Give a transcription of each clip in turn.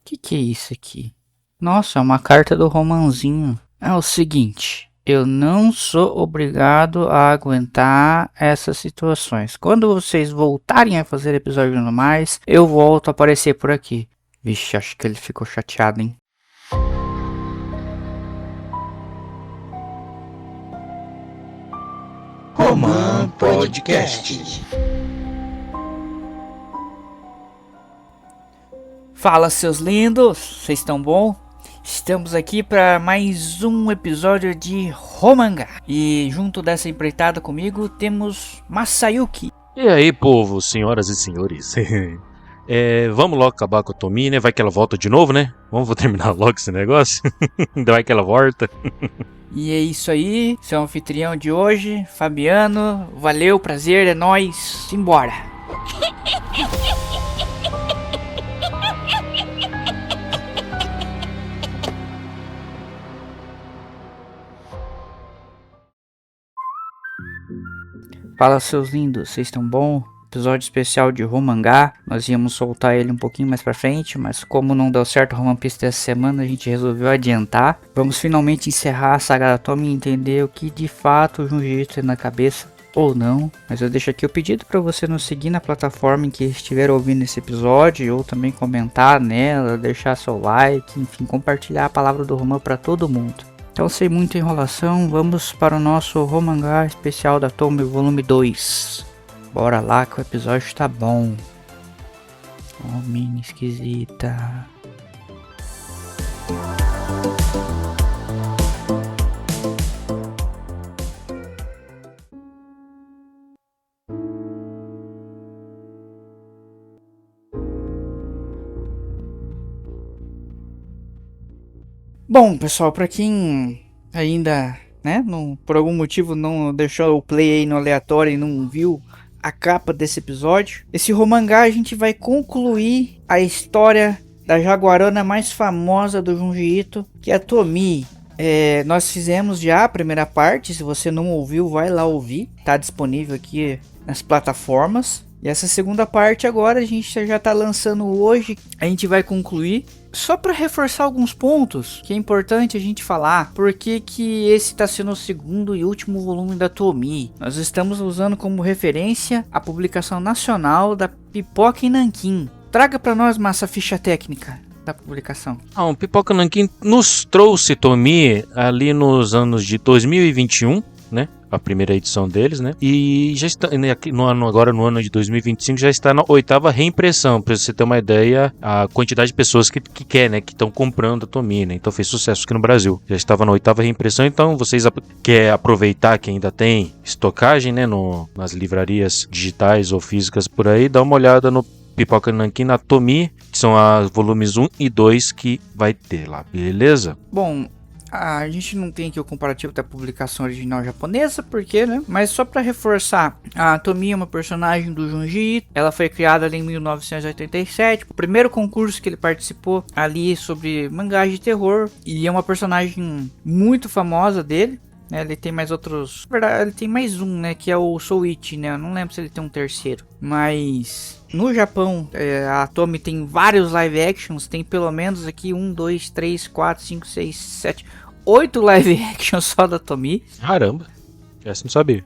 Que é isso aqui? Nossa, é uma carta do Romanzinho. É o seguinte, eu não sou obrigado a aguentar essas situações. Quando vocês voltarem a fazer episódio no mais, eu volto a aparecer por aqui. Vixe, acho que ele ficou chateado, hein? Roman Podcast. Fala, seus lindos, vocês estão bom? Estamos aqui para mais um episódio de Romangá. E junto dessa empreitada comigo temos Masayuki. E aí, povo, senhoras e senhores. Vamos logo acabar com a Tomi, né? Vai que ela volta de novo, né? Vamos terminar logo esse negócio. Ainda vai que ela volta. E é isso aí, seu anfitrião de hoje, Fabiano. Valeu, prazer, é nóis. Simbora. Fala, seus lindos, vocês estão bom? Episódio especial de Romangá. Nós íamos soltar ele um pouquinho mais pra frente, mas como não deu certo o Roman Pista essa semana, a gente resolveu adiantar. Vamos finalmente encerrar a saga da Tomi e entender o que de fato o Junji tem na cabeça, ou não. Mas eu deixo aqui o pedido para você nos seguir na plataforma em que estiver ouvindo esse episódio, ou também comentar nela, deixar seu like, enfim, compartilhar a palavra do Roman para todo mundo. Então, sem muita enrolação, vamos para o nosso Romangá especial da Tomi volume 2. Bora lá que o episódio tá bom. Oh, mina esquisita. Bom, pessoal, pra quem ainda, né, por algum motivo não deixou o play aí no aleatório e não viu a capa desse episódio, esse Romangá a gente vai concluir a história da jaguarana mais famosa do Junji Ito, que é a Tomi. Nós fizemos já a primeira parte, se você não ouviu, vai lá ouvir, tá disponível aqui nas plataformas. E essa segunda parte agora a gente já tá lançando hoje, a gente vai concluir. Só para reforçar alguns pontos que é importante a gente falar, porque que esse está sendo o segundo e último volume da Tomi. Nós estamos usando como referência a publicação nacional da Pipoca e Nanquim. Traga para nós, Massa, a ficha técnica da publicação. O Pipoca Nanquim nos trouxe Tomi ali nos anos de 2021, né? A primeira edição deles, né? E já está agora no ano de 2025 já está na 8ª reimpressão, para você ter uma ideia a quantidade de pessoas que quer, né, que estão comprando a Tomi, né? Então fez sucesso aqui no Brasil. Já estava na 8ª reimpressão, então vocês quer aproveitar que ainda tem estocagem, né, nas livrarias digitais ou físicas por aí, dá uma olhada no Pipoca Nanquim na Tomi, que são as volumes 1 e 2 que vai ter lá, beleza? Bom, a gente não tem aqui o comparativo da publicação original japonesa, porque, né? Mas só para reforçar, a Tomi é uma personagem do Junji Ito. Ela foi criada ali em 1987. O primeiro concurso que ele participou ali sobre mangás de terror. E é uma personagem muito famosa dele. Ele tem mais outros... Na verdade, ele tem mais um, né? Que é o Souichi, né? Eu não lembro se ele tem um terceiro. Mas... no Japão, a Tomi tem vários live actions. Tem pelo menos aqui 1, 2, 3, 4, 5, 6, 7... 8 live actions só da Tomi. Caramba, essa não sabia.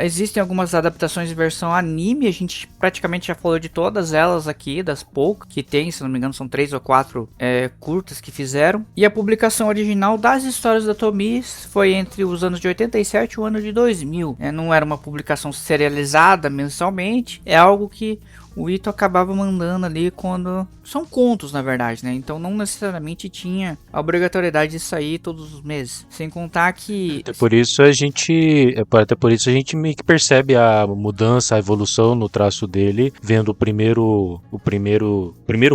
Existem algumas adaptações em versão anime. A gente praticamente já falou de todas elas aqui, das poucas que tem, se não me engano são 3 ou 4 curtas que fizeram. E a publicação original das histórias da Tomi foi entre os anos de 87 e o ano de 2000. Não era uma publicação serializada mensalmente, é algo que o Ito acabava mandando ali quando... são contos, na verdade, né? Então não necessariamente tinha a obrigatoriedade de sair todos os meses. Sem contar que... Até por isso a gente meio que percebe a mudança, a evolução no traço dele, vendo o primeiro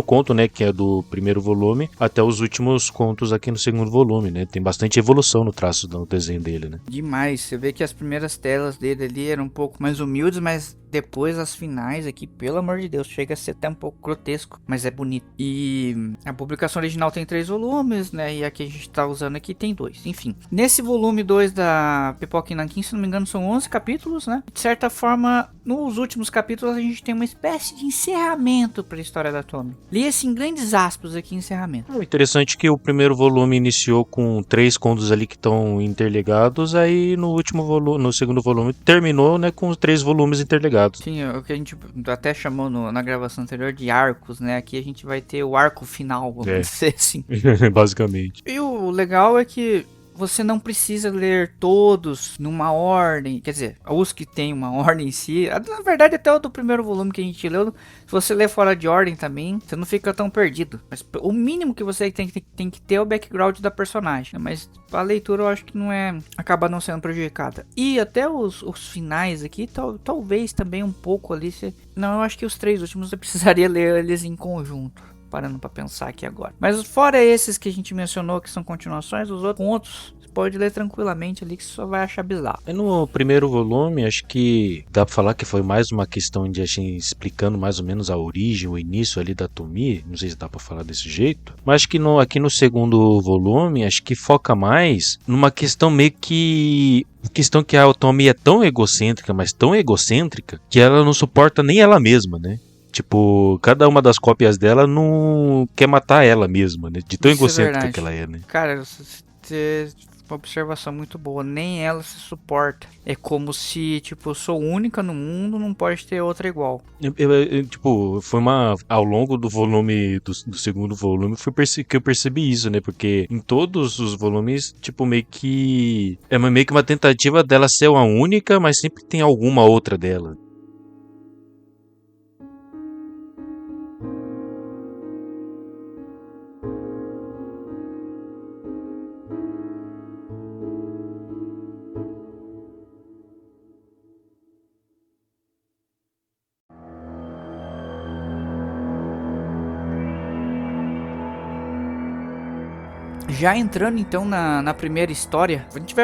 conto, né? Que é do primeiro volume, até os últimos contos aqui no segundo volume, né? Tem bastante evolução no traço do desenho dele, né? Demais. Você vê que as primeiras telas dele ali eram um pouco mais humildes, mas... depois as finais aqui, pelo amor de Deus, chega a ser até um pouco grotesco, mas é bonito. E a publicação original tem 3 volumes, né? E a que a gente tá usando aqui tem 2. Enfim, nesse volume 2 da Pipoca e Nanquim, se não me engano, são 11 capítulos, né? De certa forma, nos últimos capítulos a gente tem uma espécie de encerramento para a história da Tommy. Li-se em grandes aspas aqui, encerramento. O interessante é que o primeiro volume iniciou com 3 contos ali que estão interligados, aí no último volume, no segundo volume, terminou, né, com os 3 volumes interligados. Sim, o que a gente até chamou na gravação anterior de arcos, né? Aqui a gente vai ter o arco final, vamos dizer assim. Basicamente. E o legal é que você não precisa ler todos numa ordem, quer dizer, os que tem uma ordem em si, na verdade até o do primeiro volume que a gente leu, se você ler fora de ordem também, você não fica tão perdido, mas o mínimo que você tem que ter é o background da personagem, mas a leitura eu acho que acaba não sendo prejudicada. E até os finais aqui, talvez também um pouco ali, não, eu acho que os 3 últimos eu precisaria ler eles em conjunto. Parando pra pensar aqui agora. Mas fora esses que a gente mencionou que são continuações, os outros você pode ler tranquilamente ali que você só vai achar bizarro. No primeiro volume, acho que dá pra falar que foi mais uma questão de explicando mais ou menos a origem, o início ali da Tomie. Não sei se dá pra falar desse jeito. Mas acho que aqui no segundo volume, acho que foca mais numa questão meio que... questão que a Tomie é tão egocêntrica, mas tão egocêntrica, que ela não suporta nem ela mesma, né? Tipo, cada uma das cópias dela não quer matar ela mesma, né? De tão egocêntrica que ela é, né? Cara, uma observação muito boa. Nem ela se suporta. É como se, tipo, eu sou única no mundo, não pode ter outra igual. Tipo, foi ao longo do volume, do segundo volume, que eu percebi isso, né? Porque em todos os volumes, tipo, meio que uma tentativa dela ser uma única, mas sempre tem alguma outra dela. Já entrando então na primeira história, a gente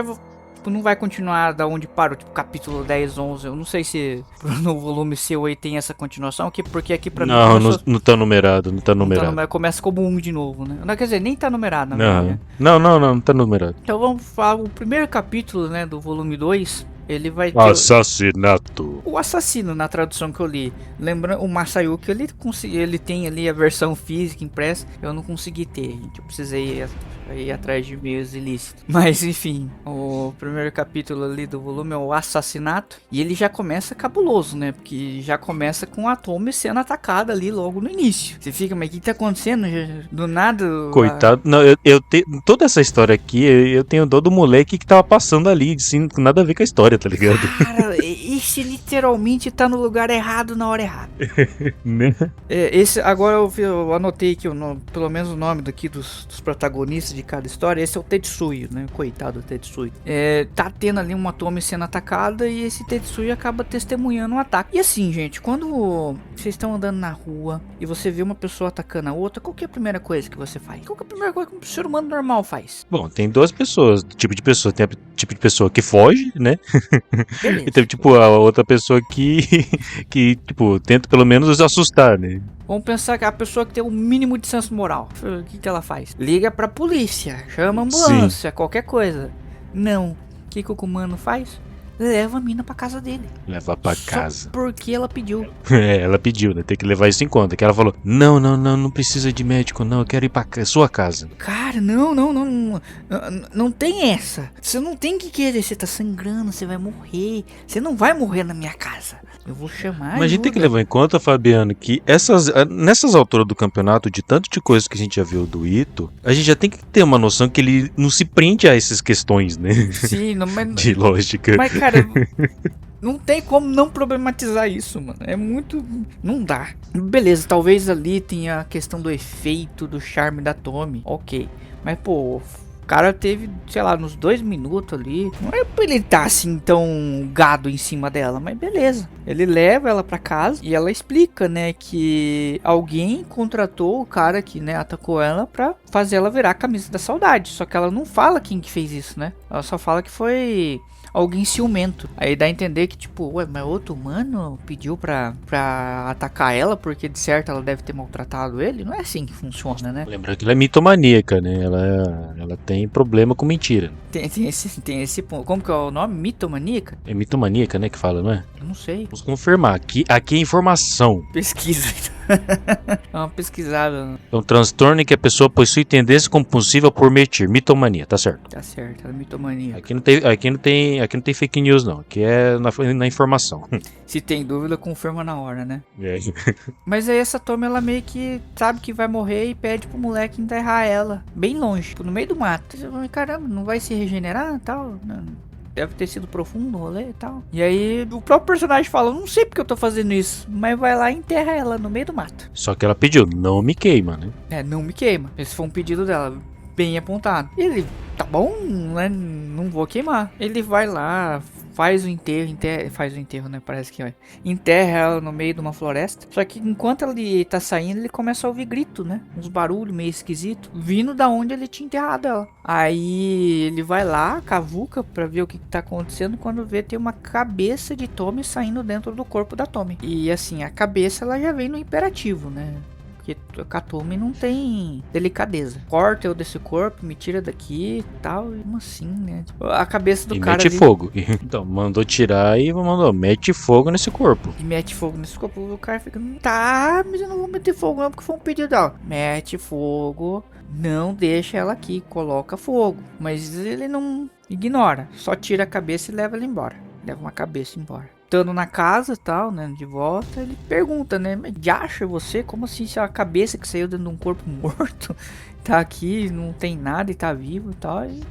não vai continuar da onde parou, tipo capítulo 10, 11. Eu não sei se no volume seu aí tem essa continuação, porque aqui pra mim não tá numerado, não tá numerado. Começa como 1 de novo, né? Não, quer dizer, nem tá numerado, na verdade. Não tá numerado. Então vamos falar o primeiro capítulo, né, do volume 2. Ele vai ter Assassinato. o assassino na tradução que eu li. Lembrando, o Masayuki ele tem ali a versão física impressa. Eu não consegui ter, gente. Eu precisei ir atrás de meios ilícitos. Mas enfim, o primeiro capítulo ali do volume é o assassinato. E ele já começa cabuloso, né? Porque já começa com a Tomie sendo atacada ali logo no início. Você fica, mas o que tá acontecendo? Do nada. Coitado. Não, eu tenho toda essa história aqui, eu tenho dó do moleque que tava passando ali, assim, nada a ver com a história, tá ligado? Cara, esse literalmente tá no lugar errado na hora errada. Né? Esse, agora eu anotei aqui pelo menos o nome daqui dos protagonistas de cada história. Esse é o Tetsuya, né? Coitado do Tetsuya. Tá tendo ali uma Tomie sendo atacada e esse Tetsuya acaba testemunhando um ataque. E assim, gente, quando vocês estão andando na rua e você vê uma pessoa atacando a outra, qual que é a primeira coisa que você faz? Qual que é a primeira coisa que um ser humano normal faz? Bom, tem duas pessoas, tipo de pessoa. Tem a tipo de pessoa que foge, né? Beleza. E tem, tipo, a outra pessoa que, tipo, tenta pelo menos assustar, né? Vamos pensar que a pessoa que tem o mínimo de senso moral, o que ela faz? Liga pra polícia, chama a ambulância, qualquer coisa. Não. O que o Kumano faz? Leva a mina pra casa dele. Leva pra casa. Porque ela pediu. Ela pediu, né? Tem que levar isso em conta. Que ela falou: não precisa de médico, não. Eu quero ir pra sua casa. Cara, não tem essa. Você não tem que querer. Você tá sangrando, você vai morrer. Você não vai morrer na minha casa. Eu vou chamar. Mas a gente tem que levar em conta, Fabiano, que nessas alturas do campeonato, de tanto de coisas que a gente já viu do Ito, a gente já tem que ter uma noção que ele não se prende a essas questões, né? Sim, mas de lógica. Mas, cara, não tem como não problematizar isso, mano. É muito... Não dá. Beleza, talvez ali tenha a questão do efeito, do charme da Tomie. Ok. Mas, pô, o cara teve, sei lá, nos 2 minutos ali. Não é pra ele estar assim tão gado em cima dela, mas beleza. Ele leva ela pra casa e ela explica, né, que alguém contratou o cara que, né, atacou ela pra fazer ela virar a camisa da saudade. Só que ela não fala quem que fez isso, né? Ela só fala que foi alguém ciumento. Aí dá a entender que, tipo, ué, mas outro humano pediu pra atacar ela porque de certo ela deve ter maltratado ele? Não é assim que funciona, né? Lembra que ela é mitomaníaca, né? Ela tem problema com mentira. Tem esse ponto. Como que é o nome? Mitomaníaca? É mitomaníaca, né, que fala, não é? Eu não sei. Vamos confirmar. Aqui é informação. Pesquisa. É uma pesquisada. É um transtorno em que a pessoa possui tendência compulsiva por mentir. Mitomania, tá certo. Tá certo, é mitomaníaca. Aqui não tem fake news, não. Aqui é na informação. Se tem dúvida, confirma na hora, né? É. Mas aí essa Tommy, ela meio que sabe que vai morrer e pede pro moleque enterrar ela. Bem longe, no meio do mato. Caramba, não vai se regenerar e tal? Deve ter sido profundo o rolê e tal. E aí o próprio personagem fala, não sei porque eu tô fazendo isso, mas vai lá e enterra ela no meio do mato. Só que ela pediu, não me queima, né? Não me queima. Esse foi um pedido dela, bem apontado. E ele, tá bom, né? Não vou queimar. Ele vai lá, faz o enterro, né? Parece que vai. Enterra ela no meio de uma floresta. Só que enquanto ele tá saindo, ele começa a ouvir grito, né? Uns barulhos meio esquisitos, vindo da onde ele tinha enterrado ela. Aí ele vai lá, cavuca pra ver o que tá acontecendo. Quando vê, tem uma cabeça de Tommy saindo dentro do corpo da Tommy. E assim, a cabeça ela já vem no imperativo, né? Porque a Tommy não tem delicadeza. Corta eu desse corpo, me tira daqui e tal. Como assim, né? A cabeça do cara. Mete ali fogo. Então, mandou tirar e mete fogo nesse corpo. E mete fogo nesse corpo. O cara fica, tá, mas eu não vou meter fogo não, porque foi um pedido dela. Mete fogo, não deixa ela aqui, coloca fogo. Mas ele não ignora, só tira a cabeça e leva ela embora. Leva uma cabeça embora. Estando na casa e tal, né, de volta, ele pergunta, né, mas acha você? Como assim se a cabeça que saiu dentro de um corpo morto tá aqui, não tem nada e tá vivo e tal? E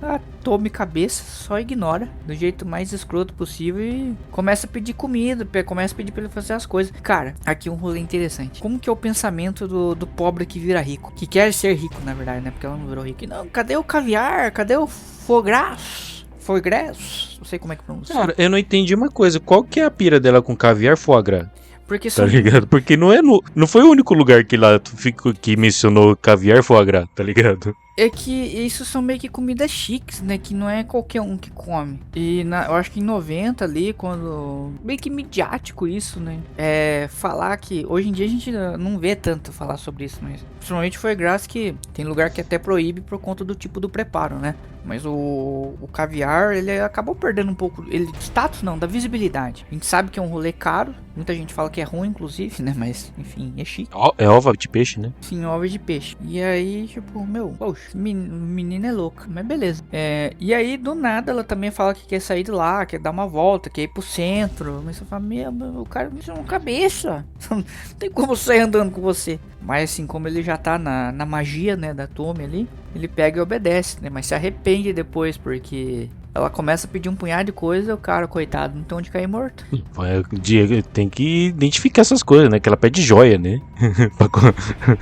tome cabeça, só ignora do jeito mais escroto possível e começa a pedir comida, começa a pedir pra ele fazer as coisas. Cara, aqui um rolê interessante. Como que é o pensamento do pobre que vira rico? Que quer ser rico, na verdade, né, porque ela não virou rico. Não, cadê o caviar? Cadê o foie gras? Foie gras? Não sei como é que pronuncia. Cara, eu não entendi uma coisa. Qual que é a pira dela com caviar foie gras? Porque tá ligado? Porque não foi o único lugar que lá que mencionou caviar foie gras, tá ligado? É que isso são meio que comidas chiques, né? Que não é qualquer um que come. E eu acho que em 90 ali, quando... Meio que midiático isso, né? Falar que... Hoje em dia a gente não vê tanto falar sobre isso, mas... Principalmente foi graça que tem lugar que até proíbe por conta do tipo do preparo, né? Mas o caviar, ele acabou perdendo um pouco... Status não, da visibilidade. A gente sabe que é um rolê caro. Muita gente fala que é ruim, inclusive, né? Mas, enfim, é chique. É ova de peixe, né? Sim, ova de peixe. E aí, tipo, poxa, menina é louca, mas beleza. E aí, do nada, ela também fala que quer sair de lá, quer dar uma volta, quer ir pro centro. Mas você fala, o cara me chamou cabeça. Não tem como sair andando com você. Mas assim, como ele já tá na magia, né, da Tommy ali, ele pega e obedece, né? Mas se arrepende depois, porque... Ela começa a pedir um punhado de coisa, o cara, coitado, não tem onde cair morto. Tem que identificar essas coisas, né? Que ela pede joia, né?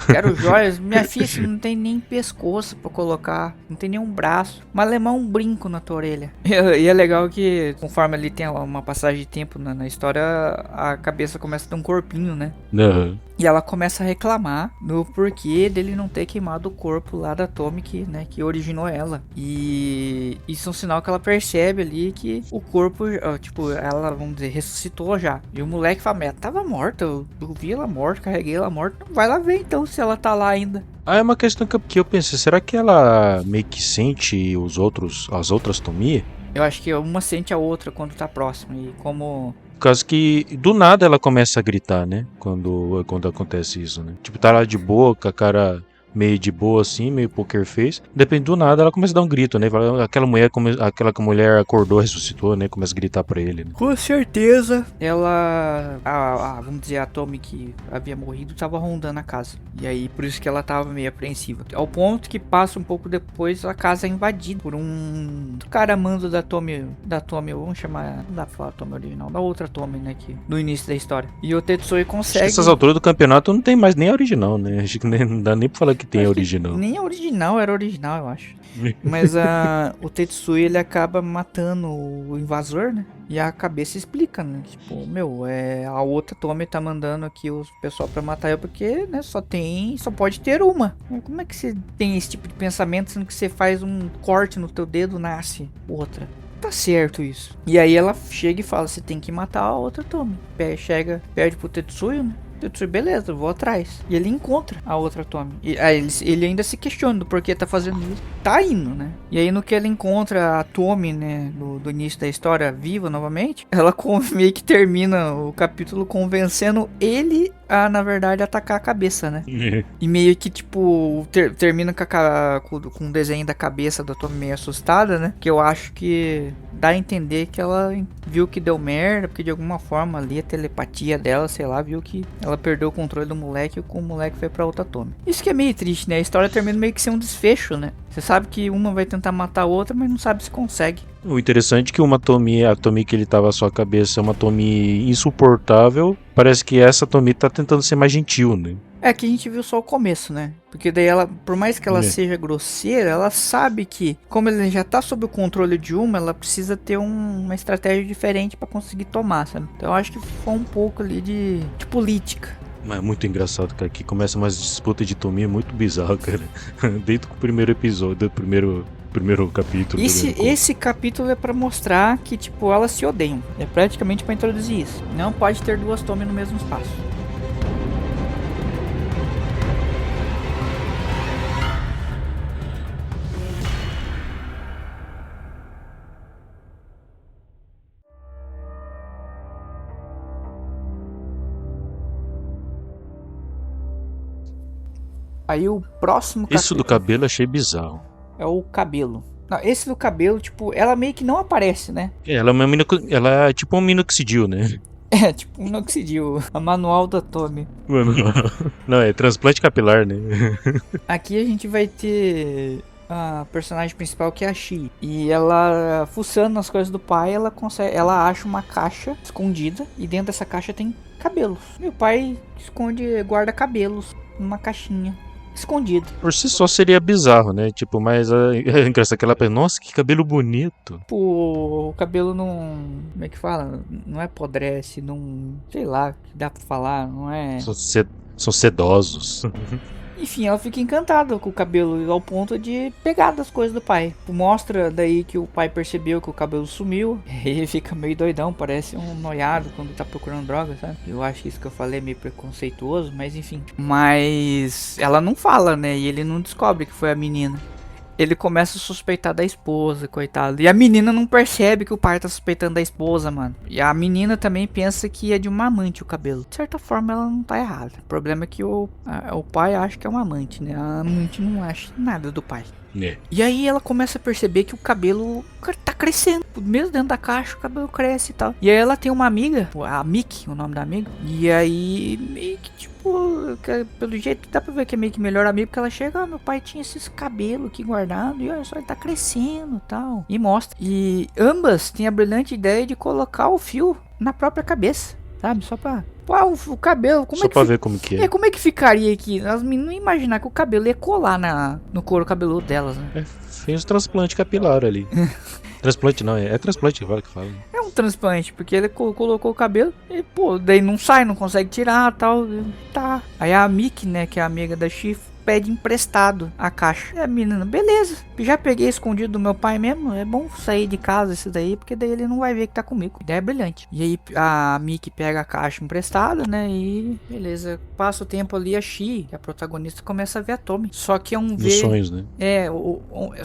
Quero joias. Minha filha, você não tem nem pescoço pra colocar, não tem nenhum braço. Mas levar um brinco na tua orelha. E é legal que, conforme ali tem uma passagem de tempo na história, a cabeça começa a ter um corpinho, né? Uhum. E ela começa a reclamar do porquê dele não ter queimado o corpo lá da Tommy, que originou ela. E isso é um sinal que ela percebe ali que o corpo, tipo, ela, vamos dizer, ressuscitou já. E o moleque fala, mas ela tava morta, eu vi ela morta, carreguei ela morta. Vai lá ver então se ela tá lá ainda. É uma questão que eu pensei, será que ela meio que sente as outras Tommy? Eu acho que uma sente a outra quando tá próxima. E como... Por causa que do nada ela começa a gritar, né? Quando acontece isso, né? Tipo, tá lá de boa, com a cara meio de boa assim, meio poker face. Depende do nada, ela começa a dar um grito, né? Aquela mulher acordou, ressuscitou, né? Começa a gritar pra ele, né? Com certeza, ela... vamos dizer, a Tommy que havia morrido tava rondando a casa. E aí, por isso que ela tava meio apreensiva. Ao ponto que passa um pouco depois, a casa é invadida por um cara amando da Tommy, vamos chamar... Não dá pra falar Tommy original, da outra Tommy, né? Que, no início da história. E o Tetsui consegue... Nessas alturas do campeonato não tem mais nem a original, né? Acho que não dá nem pra falar que tem a original. Nem a original era original, eu acho. Mas o Tetsui, ele acaba matando o invasor, né? E a cabeça explica, né? Tipo, a outra Tommy tá mandando aqui o pessoal pra matar eu porque, né, só pode ter uma. Como é que você tem esse tipo de pensamento sendo que você faz um corte no teu dedo, nasce outra? tá certo isso. E aí ela chega e fala, você tem que matar a outra Tomi. Chega, pede pro Tetsuya, né? Tetsuya, beleza, eu vou atrás. E ele encontra a outra Tomi. E aí ele ainda se questiona do porquê tá fazendo isso. Tá indo, né? E aí no que ele encontra a Tomi, né, do início da história viva novamente, ela meio que termina o capítulo convencendo ele a, na verdade, atacar a cabeça, né? E meio que, tipo, termina com o desenho da cabeça da Tomi meio assustada, né? Que eu acho que dá a entender que ela viu que deu merda, porque de alguma forma ali a telepatia dela, sei lá, viu que ela perdeu o controle do moleque e o moleque foi pra outra Tomi. Isso que é meio triste, né? A história termina meio que sem um desfecho, né? Você sabe que uma vai tentar matar a outra, mas não sabe se consegue. O interessante é que a Tomi que ele tava à sua cabeça é uma Tomi insuportável. Parece que essa Tomi tá tentando ser mais gentil, né? É que a gente viu só o começo, né? Porque daí ela, por mais que ela seja grosseira, ela sabe que, como ele já tá sob o controle de uma, ela precisa ter uma estratégia diferente pra conseguir tomar, sabe? Então eu acho que foi um pouco ali de política. Mas é muito engraçado, cara, que começa umas disputas de Tomi muito bizarro, cara. Desde o primeiro episódio, do primeiro capítulo. Esse capítulo é pra mostrar que, tipo, elas se odeiam. É praticamente pra introduzir isso. Não pode ter duas Tomi no mesmo espaço. Aí o próximo capítulo... Isso do cabelo eu achei bizarro. É o cabelo. Não, esse do cabelo, tipo, ela meio que não aparece, né? Ela é tipo um minoxidil, né? É, tipo, um minoxidil. A manual da Tomi. Mano, não, é transplante capilar, né? Aqui a gente vai ter a personagem principal, que é a Shi. E ela, fuçando nas coisas do pai, ela acha uma caixa escondida. E dentro dessa caixa tem cabelos. Meu pai guarda cabelos numa caixinha escondido. Por si só seria bizarro, né? Tipo, mas é engraçado que ela pensa, nossa, que cabelo bonito. O cabelo não... Como é que fala? Não é apodrece, não... Sei lá, que dá pra falar, não é... São sedosos. Enfim, ela fica encantada com o cabelo ao ponto de pegar das coisas do pai. Mostra daí que o pai percebeu que o cabelo sumiu. E ele fica meio doidão, parece um noiado quando tá procurando droga, sabe? Eu acho que isso que eu falei é meio preconceituoso, mas enfim. Mas ela não fala, né? E ele não descobre que foi a menina. Ele começa a suspeitar da esposa, coitado. E a menina não percebe que o pai tá suspeitando da esposa, mano. E a menina também pensa que é de uma amante o cabelo. De certa forma, ela não tá errada. O problema é que o pai acha que é uma amante, né? A amante não acha nada do pai. É. E aí ela começa a perceber que o cabelo tá crescendo. Mesmo dentro da caixa, o cabelo cresce e tal. E aí ela tem uma amiga, a Miki, o nome da amiga. E aí, meio que tipo, pelo jeito dá pra ver que é meio que melhor amigo. Porque ela chega, meu pai tinha esses cabelos aqui guardados. E olha só, ele tá crescendo e tal. E mostra. E ambas têm a brilhante ideia de colocar o fio na própria cabeça. Sabe? Só pra... Pô, o cabelo, como só é que... pra ver como que é. Como é que ficaria aqui? As meninas não iam imaginar que o cabelo ia colar no couro cabeludo delas, né? Fez um transplante capilar ali. Transplante não, é transplante que fala. É um transplante, porque ele colocou o cabelo e, pô, daí não sai, não consegue tirar e tal. Tá. Aí a Miki, né, que é a amiga da Shifu, pede emprestado a caixa. E a menina, beleza, já peguei escondido do meu pai mesmo, é bom sair de casa esse daí, porque daí ele não vai ver que tá comigo. Ideia brilhante. E aí a Miki pega a caixa emprestada, né, e beleza, passa o tempo ali, a Shi, que é a protagonista, começa a ver a Tomi. Só que é um ver... sonhos, né?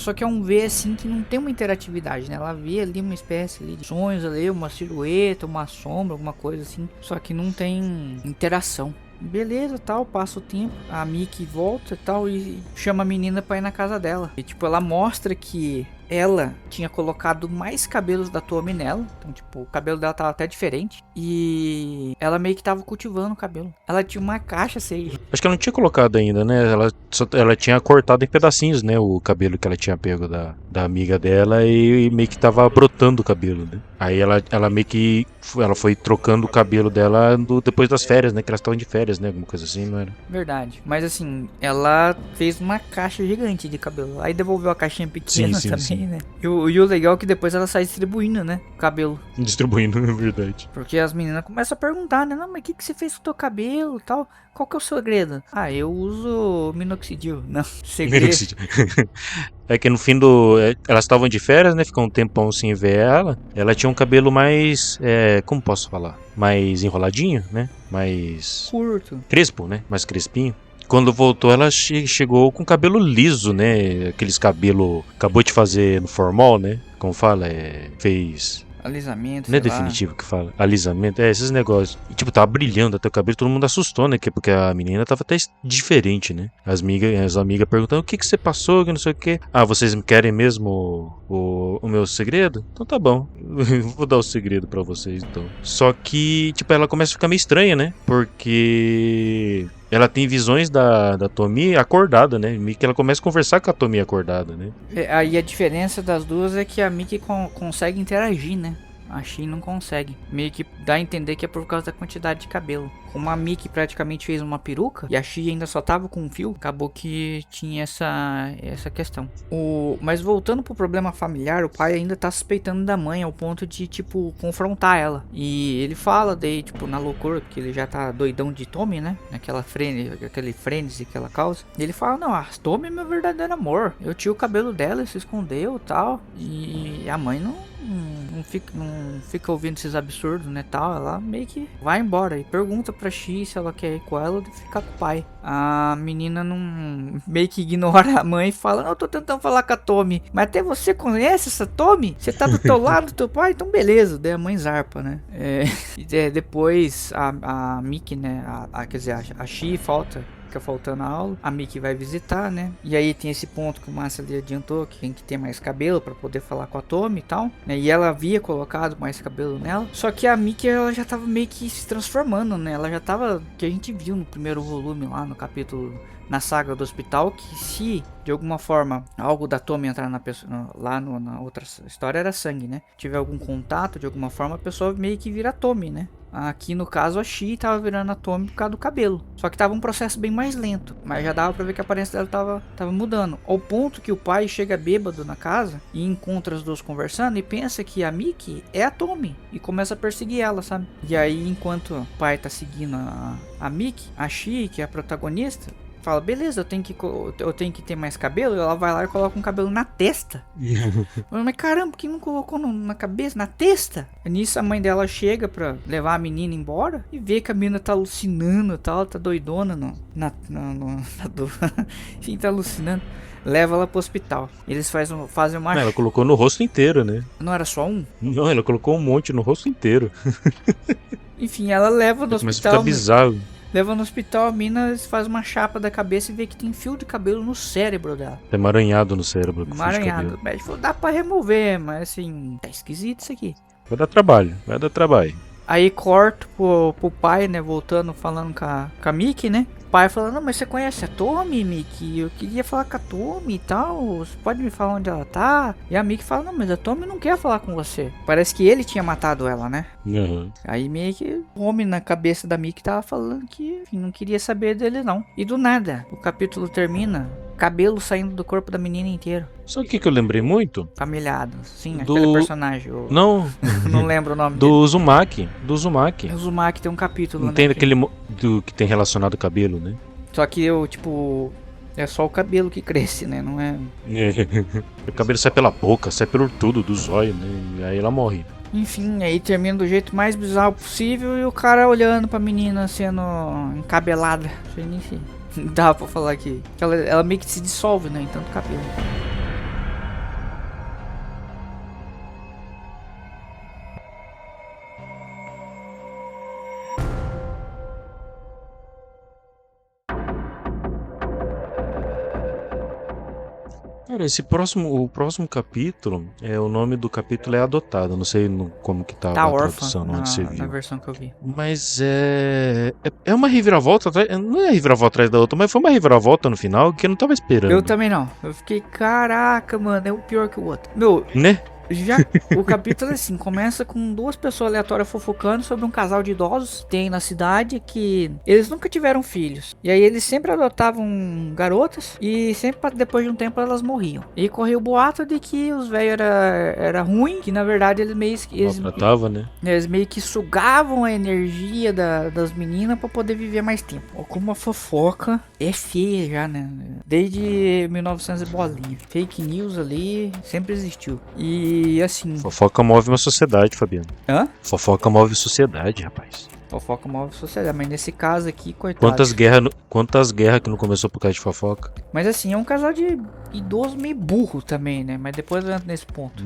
Só que é um ver, assim, que não tem uma interatividade, né, ela vê ali uma espécie ali de sonhos ali, uma silhueta, uma sombra, alguma coisa assim, só que não tem interação. Beleza, tal, passa o tempo, a Miki volta e tal e chama a menina pra ir na casa dela. E tipo, ela mostra que ela tinha colocado mais cabelos da Tomi nela. Então, tipo, o cabelo dela tava até diferente. E ela meio que tava cultivando o cabelo. Ela tinha uma caixa assim. Acho que ela não tinha colocado ainda, né? Ela tinha cortado em pedacinhos, né? O cabelo que ela tinha pego da amiga dela e meio que tava brotando o cabelo, né? Aí ela meio que... Ela foi trocando o cabelo dela depois das férias, né? Que elas estavam de férias, né? Alguma coisa assim, não era? Verdade. Mas assim, ela fez uma caixa gigante de cabelo. Aí devolveu a caixinha pequena também. Sim. também, né? E o legal é que depois ela sai distribuindo, né? O cabelo. Distribuindo, na verdade. Porque as meninas começam a perguntar, né? Não, mas o que você fez com o teu cabelo e tal? Qual que é o segredo? Ah, eu uso minoxidil. Não, segredo. É que no fim do... Elas estavam de férias, né? Ficou um tempão sem ver ela. Ela tinha um cabelo mais... como posso falar? Mais enroladinho, né? Mais... Curto. crespo, né? Mais crespinho. Quando voltou, ela chegou com cabelo liso, né? Aqueles cabelo... Acabou de fazer no formal, né? Como fala? Fez... Alisamento, Não é sei lá. definitivo que fala. Alisamento, esses negócios. E, tipo, tava brilhando até o cabelo, todo mundo assustou, né? Porque a menina tava até diferente, né? As amigas perguntando, o que você passou, que não sei o que. Ah, vocês querem mesmo o meu segredo? Então tá bom. Vou dar o segredo pra vocês, então. Só que, tipo, ela começa a ficar meio estranha, né? Porque... ela tem visões da Tomie acordada, né? Meio que ela começa a conversar com a Tomie acordada, né? Aí a diferença das duas é que a Miki consegue interagir, né? A Shi não consegue. Meio que dá a entender que é por causa da quantidade de cabelo. Como a Miki praticamente fez uma peruca e a Shi ainda só tava com um fio, acabou que tinha essa questão. Mas voltando pro problema familiar, o pai ainda tá suspeitando da mãe ao ponto de, tipo, confrontar ela. E ele fala daí, tipo, na loucura, porque ele já tá doidão de Tommy, né? Aquele frenesi que ela causa. E ele fala, não, a Tommy é meu verdadeiro amor. Eu tinha o cabelo dela, se escondeu e tal. E a mãe não fica ouvindo esses absurdos, né, tal. Ela meio que vai embora e pergunta pra Shi se ela quer ir com ela ou ficar com o pai. A menina não meio que ignora a mãe e fala, não, eu tô tentando falar com a Tommy, mas até você conhece essa Tommy? Você tá do teu lado, teu pai? Então beleza. Daí a mãe zarpa, né? Depois a Miki, né, quer dizer, a Shi fica faltando a aula, a Miki vai visitar, né? E aí tem esse ponto que o Massa ali adiantou, que tem que ter mais cabelo pra poder falar com a Tommy e tal, né? E ela havia colocado mais cabelo nela, só que a Miki, ela já tava meio que se transformando, né? Ela já tava, que a gente viu no primeiro volume lá no capítulo, na saga do hospital, que se de alguma forma algo da Tommy entrar na pessoa, lá na outra história era sangue, né? Tiver algum contato de alguma forma, a pessoa meio que vira Tommy, né? Aqui no caso a Shi tava virando a Tommy por causa do cabelo. Só que tava um processo bem mais lento. Mas já dava pra ver que a aparência dela tava mudando. Ao ponto que o pai chega bêbado na casa e encontra os dois conversando e pensa que a Miki é a Tommy. E começa a perseguir ela, sabe? E aí enquanto o pai tá seguindo a Miki, a Shi, que é a protagonista, fala, beleza, eu tenho que ter mais cabelo. E ela vai lá e coloca um cabelo na testa. Mas caramba, por que não colocou na cabeça, na testa? Nisso a mãe dela chega pra levar a menina embora e vê que a menina tá alucinando e tal, tá doidona enfim, tá alucinando. Leva ela pro hospital. Eles fazem uma... Ela colocou no rosto inteiro, né? Não era só um? Não, ela colocou um monte no rosto inteiro. Enfim, ela leva no hospital. Mas hospital. fica bizarro. Leva no hospital, a mina faz uma chapa da cabeça e vê que tem fio de cabelo no cérebro dela. É emaranhado no cérebro. Emaranhado. O médico falou, dá pra remover, mas assim, tá esquisito isso aqui. Vai dar trabalho. Aí corto pro pai, né, voltando, falando com a Miki, né? O pai falando, não, mas você conhece a Tommy, Miki? Eu queria falar com a Tommy e tal, você pode me falar onde ela tá? E a Miki fala, não, mas a Tommy não quer falar com você. Parece que ele tinha matado ela, né? Uhum. Aí meio que o homem na cabeça da Miki tava falando que, enfim, não queria saber dele não. E do nada, o capítulo termina, cabelo saindo do corpo da menina inteiro. Sabe o que eu lembrei muito? Familhado. Sim, aquele personagem. Não. Não lembro o nome do dele. Uzumaki. O Uzumaki tem um capítulo. Não tem aquele que tem relacionado ao cabelo, né? Só que é só o cabelo que cresce, né? Não é... O cabelo sai pela boca, sai pelo tudo do zóio, né? E aí ela morre. Enfim, aí termina do jeito mais bizarro possível e o cara olhando pra menina sendo encabelada. Não sei nem se dá pra falar aqui. Ela meio que se dissolve, né? Em tanto cabelo. Cara, o próximo capítulo, o nome do capítulo é Adotado. Não sei como que tá a tradução, onde você viu. Na versão que eu vi. Mas é uma reviravolta, não é reviravolta atrás da outra, mas foi uma reviravolta no final que eu não tava esperando. Eu também não. Eu fiquei, caraca, mano, é um pior que o outro. Meu, né? Já o capítulo assim, começa com duas pessoas aleatórias fofocando sobre um casal de idosos que tem na cidade que eles nunca tiveram filhos. E aí eles sempre adotavam garotas e sempre depois de um tempo elas morriam. E correu o boato de que os velhos era ruim, que na verdade Maltratava, né? eles meio que sugavam a energia das meninas pra poder viver mais tempo. Ó, como a fofoca é feia já, né? Desde 1900 e bolinha. Fake news ali sempre existiu. E assim... Fofoca move uma sociedade, Fabiano. Hã? Fofoca move sociedade, rapaz. Fofoca move sociedade, mas nesse caso aqui, coitado. Quantas guerras que não começou por causa de fofoca? Mas assim, é um casal de idoso meio burro também, né? Mas depois eu entro nesse ponto.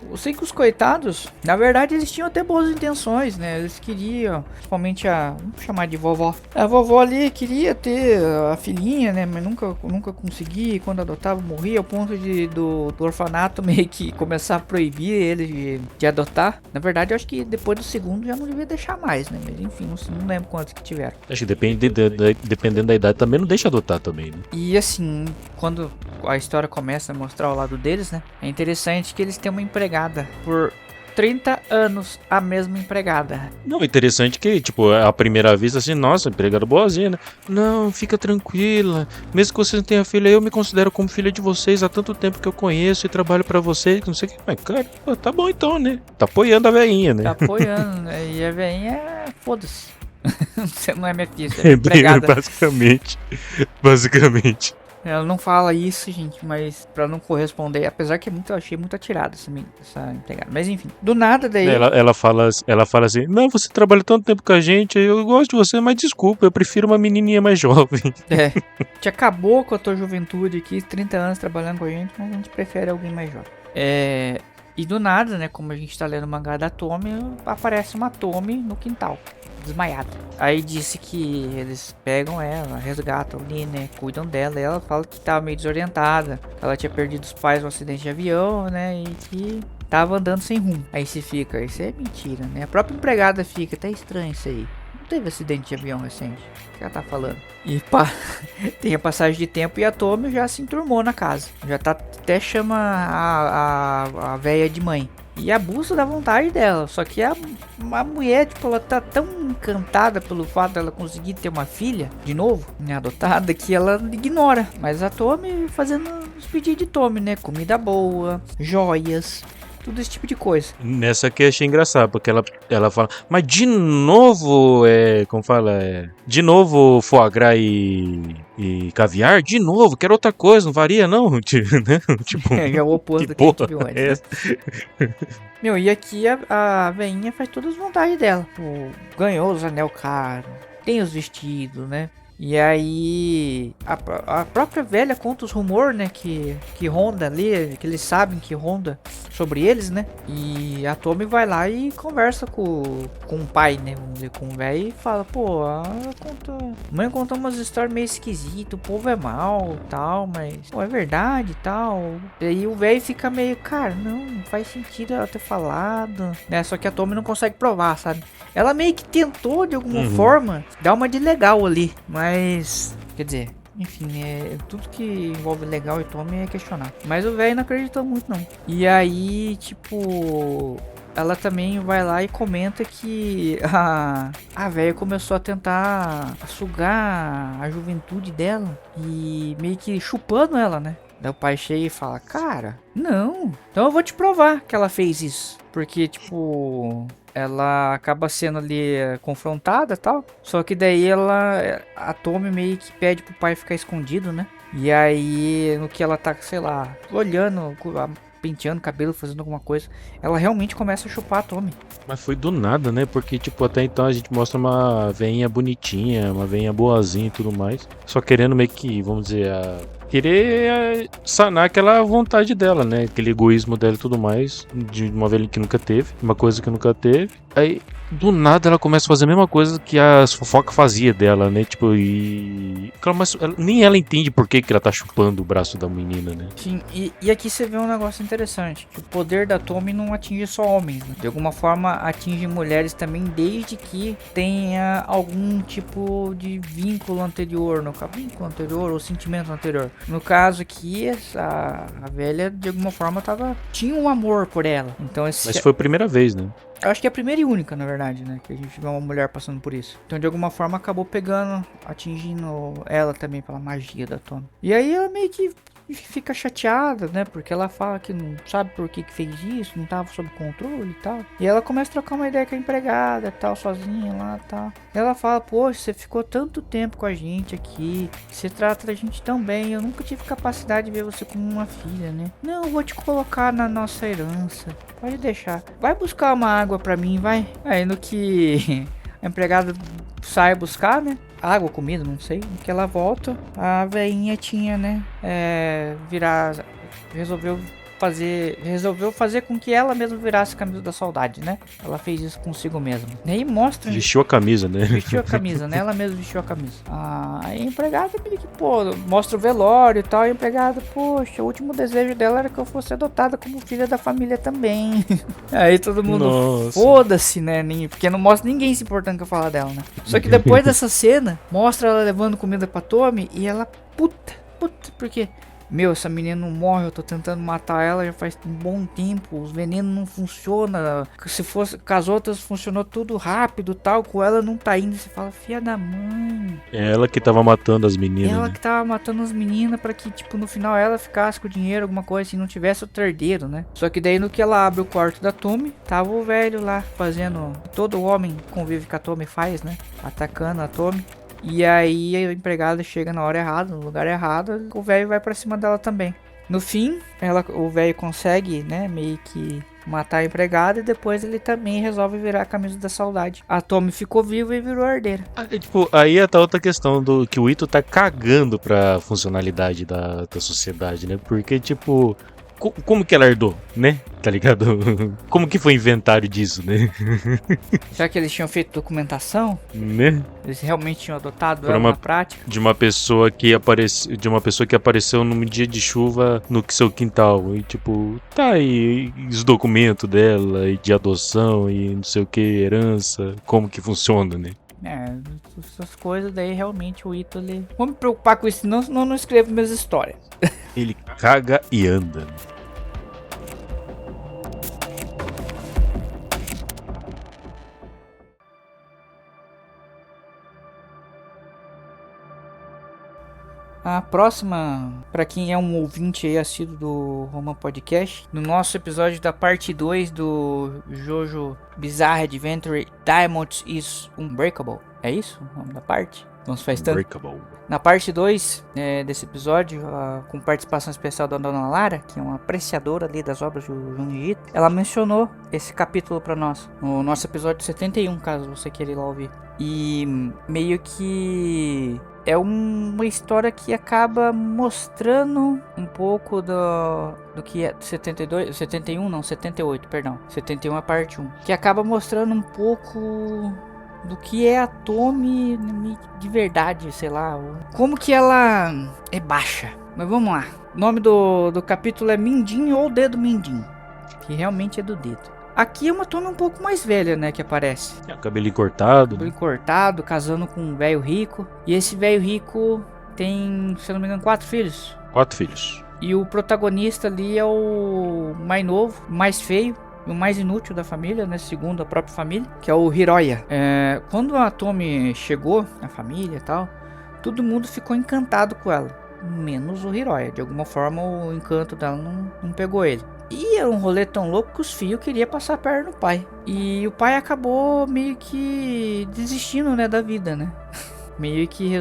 Eu sei que os coitados, na verdade, eles tinham até boas intenções, né? Eles queriam, principalmente vamos chamar de vovó. A vovó ali queria ter a filhinha, né? Mas nunca consegui. Quando adotava, morria. Ao ponto do orfanato meio que começar a proibir eles de adotar. Na verdade, eu acho que depois do segundo já não devia deixar mais, né? Mas enfim, não lembro quantos que tiveram. Acho que dependendo da idade também não deixa adotar também, né? E assim, quando a história começa a mostrar o lado deles, né? É interessante que eles têm uma empregada por 30 anos, a mesma empregada. Não, é interessante que, tipo, à primeira vista, assim, nossa, empregada boazinha, né? Não, fica tranquila. Mesmo que vocês não tenham filha, eu me considero como filha de vocês há tanto tempo que eu conheço e trabalho pra vocês, não sei o que. Mas, cara, pô, tá bom então, né? Tá apoiando a veinha, né? Tá apoiando, né? E a veinha, foda-se. Você não é minha filha, você é minha empregada. Basicamente. Ela não fala isso, gente, mas pra não corresponder, apesar que eu achei muito atirada essa empregada. Mas enfim, do nada daí... Ela fala assim, não, você trabalha tanto tempo com a gente, eu gosto de você, mas desculpa, eu prefiro uma menininha mais jovem. É, a gente acabou com a tua juventude aqui, 30 anos trabalhando com a gente, mas a gente prefere alguém mais jovem. E do nada, né, como a gente tá lendo o mangá da Tomi, aparece uma Tomi no quintal, desmaiada. Aí disse que eles pegam ela, resgatam ali, né, cuidam dela, e ela fala que tava meio desorientada, ela tinha perdido os pais no acidente de avião, né, e que tava andando sem rumo. Aí se fica, isso é mentira, né, a própria empregada fica, até estranho isso aí. Não teve acidente de avião recente, o que ela tá falando? E tem a passagem de tempo e a Tomi já se enturmou na casa. Já tá, até chama a véia de mãe. E abusa da vontade dela. Só que a mulher, tipo, ela tá tão encantada pelo fato dela conseguir ter uma filha, de novo, né, adotada, que ela ignora. Mas a Tomi fazendo os pedidos de Tomi, né? Comida boa, joias, tudo esse tipo de coisa. Nessa aqui eu achei engraçado, porque ela fala, mas de novo, como fala, de novo foie gras e caviar? De novo, quero outra coisa, não varia não? Né? Tipo, já é o oposto do que a gente viu antes. Meu, e aqui a veinha faz todas as vontades dela. Pô, ganhou os anel caros, tem os vestidos, né? E aí a própria velha conta os rumores, né, que ronda ali, que eles sabem que ronda sobre eles, né? E a Tomi vai lá e conversa com o pai, né, vamos dizer, com o velho, e fala, pô, a mãe contou umas histórias meio esquisitas, o povo é mal, tal, mas pô, é verdade e tal. E aí o velho fica meio, cara, não faz sentido ela ter falado, né? Só que a Tomi não consegue provar, sabe? Ela meio que tentou de alguma forma dar uma de legal ali, mas, quer dizer, enfim, tudo que envolve legal e Tomi é questionar. Mas o velho não acreditou muito não. E aí, tipo, ela também vai lá e comenta que a velha começou a tentar sugar a juventude dela e meio que chupando ela, né? Daí o pai chega e fala, cara, não, então eu vou te provar que ela fez isso. Porque, tipo, ela acaba sendo ali confrontada e tal. Só que daí a Tomi meio que pede pro pai ficar escondido, né? E aí, no que ela tá, sei lá, olhando, penteando o cabelo, fazendo alguma coisa, ela realmente começa a chupar a Tomi. Mas foi do nada, né? Porque, tipo, até então a gente mostra uma veinha bonitinha, uma veinha boazinha e tudo mais. Só querendo meio que, vamos dizer, querer sanar aquela vontade dela, né? Aquele egoísmo dela e tudo mais. De uma velha que nunca teve, uma coisa que nunca teve. Aí, do nada, ela começa a fazer a mesma coisa que as fofocas fazia dela, né? Tipo, mas nem ela entende por que ela tá chupando o braço da menina, né? Sim, e aqui você vê um negócio interessante. Que o poder da Tomi não atinge só homens, né? De alguma forma atinge mulheres também, desde que tenha algum tipo de vínculo anterior, vínculo anterior ou sentimento anterior. No caso aqui, a velha, de alguma forma, tinha um amor por ela. Então Mas foi a primeira vez, né? eu acho que é a primeira e única, na verdade, né? Que a gente vê uma mulher passando por isso. Então, de alguma forma, acabou pegando, atingindo ela também pela magia da Tommy. E aí ela meio que fica chateada, né? Porque ela fala que não sabe por que fez isso, não tava sob controle e tal. E ela começa a trocar uma ideia com a empregada e tal, sozinha lá e tal. E ela fala, poxa, você ficou tanto tempo com a gente aqui, você trata a gente tão bem, eu nunca tive capacidade de ver você como uma filha, né? Não, eu vou te colocar na nossa herança, pode deixar. Vai buscar uma água pra mim, vai. Aí no que a empregada sai buscar, né? Água, comida, não sei. No que ela volta, a veinha tinha, né? Resolveu fazer com que ela mesma virasse a camisa da saudade, né? Ela fez isso consigo mesma. E aí mostra... Vestiu a camisa, né? Vestiu a camisa, né? Ela mesma vestiu a camisa. A empregada meio que, pô, mostra o velório e tal. E a empregada, poxa, o último desejo dela era que eu fosse adotada como filha da família também. Aí todo mundo, foda-se, né? Porque não mostra ninguém se importando com a fala dela, né? Só que depois dessa cena, mostra ela levando comida pra Tommy e ela, puta, porque... Meu, essa menina não morre, eu tô tentando matar ela já faz um bom tempo, os venenos não funcionam, se fosse com as outras funcionou tudo rápido tal, com ela não tá indo, você fala, filha da mãe. É ela que tava matando as meninas, ela né? que tava matando as meninas pra que, tipo, no final ela ficasse com o dinheiro, alguma coisa assim, não tivesse o herdeiro, né? Só que daí no que ela abre o quarto da Tommy, tava o velho lá, fazendo, todo homem convive com a Tommy faz, né? Atacando a Tommy. E aí a empregada chega na hora errada, no lugar errado, o velho vai pra cima dela também. No fim, o velho consegue, né, meio que matar a empregada e depois ele também resolve virar a camisa da saudade. A Tommy ficou viva e virou herdeira. Aí tá outra questão do que o Ito tá cagando pra funcionalidade da sociedade, né? Porque, tipo... Como que ela herdou, né? Tá ligado? Como que foi inventário disso, né? Já que eles tinham feito documentação, né? Eles realmente tinham adotado ela na prática. De uma pessoa que apareceu num dia de chuva no seu quintal. E tipo, tá aí os documentos dela e de adoção e não sei o que, herança, como que funciona, né? Essas coisas daí realmente o Ito, ele... Vou me preocupar com isso, senão eu não escrevo minhas histórias. Ele caga e anda. A próxima, pra quem é um ouvinte aí assíduo do Roman Podcast, no nosso episódio da parte 2 do Jojo Bizarre Adventure Diamonds is Unbreakable. É isso o nome da parte? Não se faz tanto. Unbreakable. Na parte 2 desse episódio, com participação especial da Dona Lara, que é uma apreciadora ali das obras do Junji Ito, ela mencionou esse capítulo pra nós, no nosso episódio 71, caso você queira ir lá ouvir. E meio que é uma história que acaba mostrando um pouco do que é 78, perdão. 71 é a parte 1. Que acaba mostrando um pouco do que é a Tommy de verdade, sei lá. Como que ela é baixa. Mas vamos lá. O nome do capítulo é Mindin ou Dedo Mindin. Que realmente é do dedo. Aqui é uma Tommy um pouco mais velha, né, que aparece. Cabelinho cortado. Cabelinho cortado, casando com um velho rico. E esse velho rico tem, se eu não me engano, 4 filhos. 4 filhos. E o protagonista ali é o mais novo, mais feio e o mais inútil da família, né, segundo a própria família, que é o Hiroya. Quando a Tommy chegou, a família e tal, todo mundo ficou encantado com ela, menos o Hiroya. De alguma forma o encanto dela não pegou ele. E era um rolê tão louco que os filhos queriam passar a perna no pai. E o pai acabou meio que desistindo, né, da vida, né? Meio que...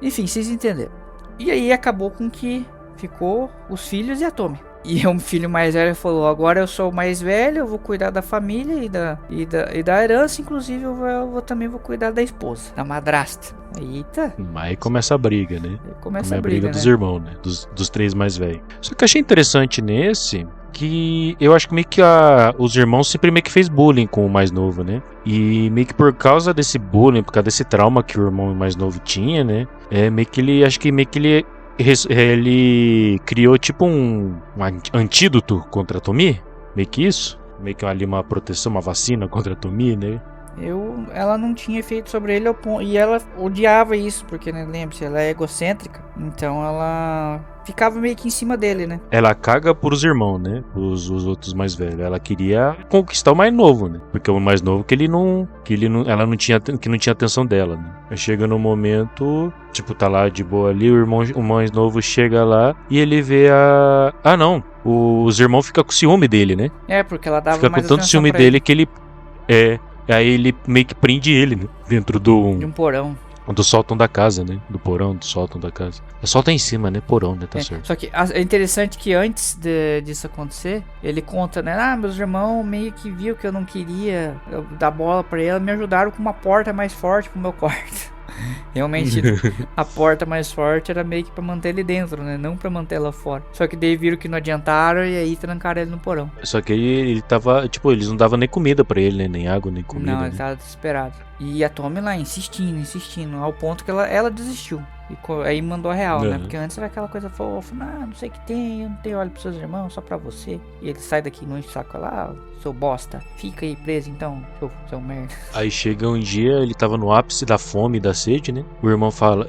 Enfim, vocês entenderam. E aí acabou com que ficou os filhos e a Tommy. E o filho mais velho falou, agora eu sou o mais velho, eu vou cuidar da família e da herança, inclusive eu também vou cuidar da esposa, da madrasta. Eita. Aí começa a briga, né? Começa a briga, dos irmãos, né? Dos 3 mais velhos. Só que eu achei interessante nesse... que eu acho que meio que os irmãos sempre meio que fez bullying com o mais novo, né? E meio que por causa desse bullying, por causa desse trauma que o irmão mais novo tinha, né? Meio que ele criou tipo um antídoto contra a Tommy, meio que isso. Meio que ali uma proteção, uma vacina contra a Tommy, né? ela não tinha efeito sobre ele e ela odiava isso, porque, né, lembre-se, ela é egocêntrica, então ela ficava meio que em cima dele, né? Ela caga pros irmãos, né? Os outros mais velhos. Ela queria conquistar o mais novo, né? Porque o mais novo que ela não tinha atenção dela, né? Aí chega no momento, tipo, tá lá de boa ali, o mais novo chega lá e ele vê não, os irmãos ficam com ciúme dele, né? Porque ela dava Fica mais com tanto atenção ciúme pra dele ele. que ele aí ele meio que prende ele, né? Dentro De um porão. do sótão da casa, né? Do porão, do sótão da casa. É sótão em cima, né? Porão, né? Tá certo. Só que é interessante que antes disso acontecer, ele conta, né? Meus irmãos meio que viu que eu não queria dar bola pra ela, me ajudaram com uma porta mais forte pro meu quarto. Realmente, a porta mais forte era meio que pra manter ele dentro, né? Não pra manter ela fora. Só que daí viram que não adiantaram e aí trancaram ele no porão. Só que ele tava, tipo, eles não davam nem comida pra ele, né? Nem água, nem comida. Não, né? ele tava desesperado. E a Tommy lá insistindo, ao ponto que ela desistiu. E aí mandou a real, né? Porque antes era aquela coisa fofa, não sei o que tem, eu não tenho olho pros seus irmãos, só pra você. E ele sai daqui, não enche o saco lá, seu bosta, fica aí preso então, seu merda. Aí chega um dia, ele tava no ápice da fome e da sede, né? O irmão fala,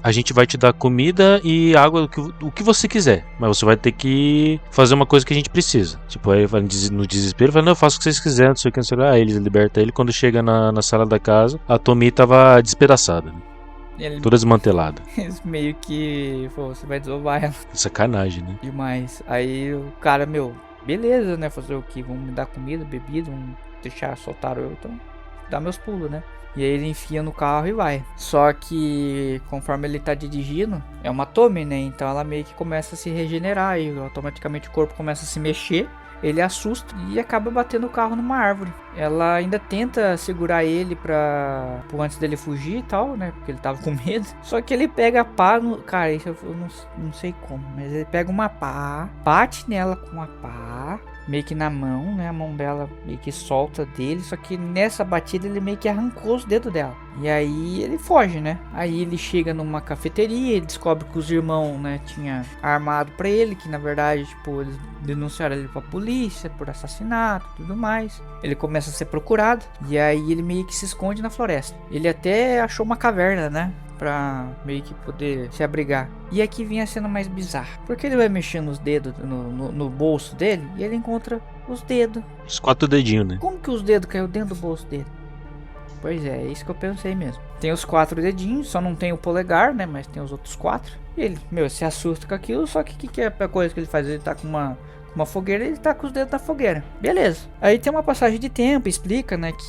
a gente vai te dar comida e água, o que você quiser, mas você vai ter que fazer uma coisa que a gente precisa. Tipo, aí ele vai no desespero, fala, não, eu faço o que vocês quiserem, não sei o que, não sei o que. Aí ele liberta ele, quando chega na sala da casa, a Tommy tava despedaçada, né? Toda desmantelada. Meio que, você vai desovar ela. Sacanagem, né? Demais. Aí o cara, beleza, né? Fazer o que? Vamos me dar comida, bebida, vamos deixar, soltar eu, então dá meus pulos, né? E aí ele enfia no carro e vai. Só que conforme ele tá dirigindo, é uma Tommy, né? Então ela meio que começa a se regenerar e automaticamente o corpo começa a se mexer. Ele assusta e acaba batendo o carro numa árvore. Ela ainda tenta segurar ele antes dele fugir e tal, né? Porque ele tava com medo. Só que ele pega a pá cara, isso eu não sei como, mas ele pega uma pá, bate nela com a pá, meio que na mão, né? A mão dela meio que solta dele. Só que nessa batida ele meio que arrancou os dedos dela. E aí ele foge, né? Aí ele chega numa cafeteria, ele descobre que os irmãos, né, tinha armado pra ele, que na verdade, tipo, eles denunciaram ele pra polícia por assassinato e tudo mais. Ele começa a ser procurado e aí ele meio que se esconde na floresta. Ele até achou uma caverna, né? Pra meio que poder se abrigar. E aqui vinha a cena mais bizarra, porque ele vai mexendo os dedos no bolso dele e ele encontra os dedos. Os 4 dedinhos, né? Como que os dedos caiu dentro do bolso dele? Pois é isso que eu pensei mesmo. Tem os 4 dedinhos, só não tem o polegar, né? Mas tem os outros 4. E ele, se assusta com aquilo, só que que é a coisa que ele faz? Ele tá com uma fogueira, ele tá com os dedos na fogueira. Beleza. Aí tem uma passagem de tempo, explica, né, que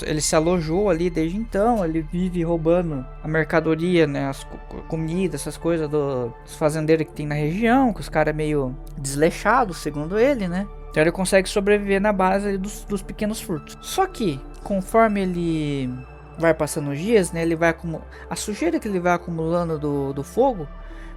ele se alojou ali desde então, ele vive roubando a mercadoria, né, as comidas, essas coisas dos fazendeiros que tem na região, que os caras meio desleixados, segundo ele, né. Então ele consegue sobreviver na base dos pequenos furtos. Só que, conforme ele vai passando os dias, né, ele vai a sujeira que ele vai acumulando do fogo,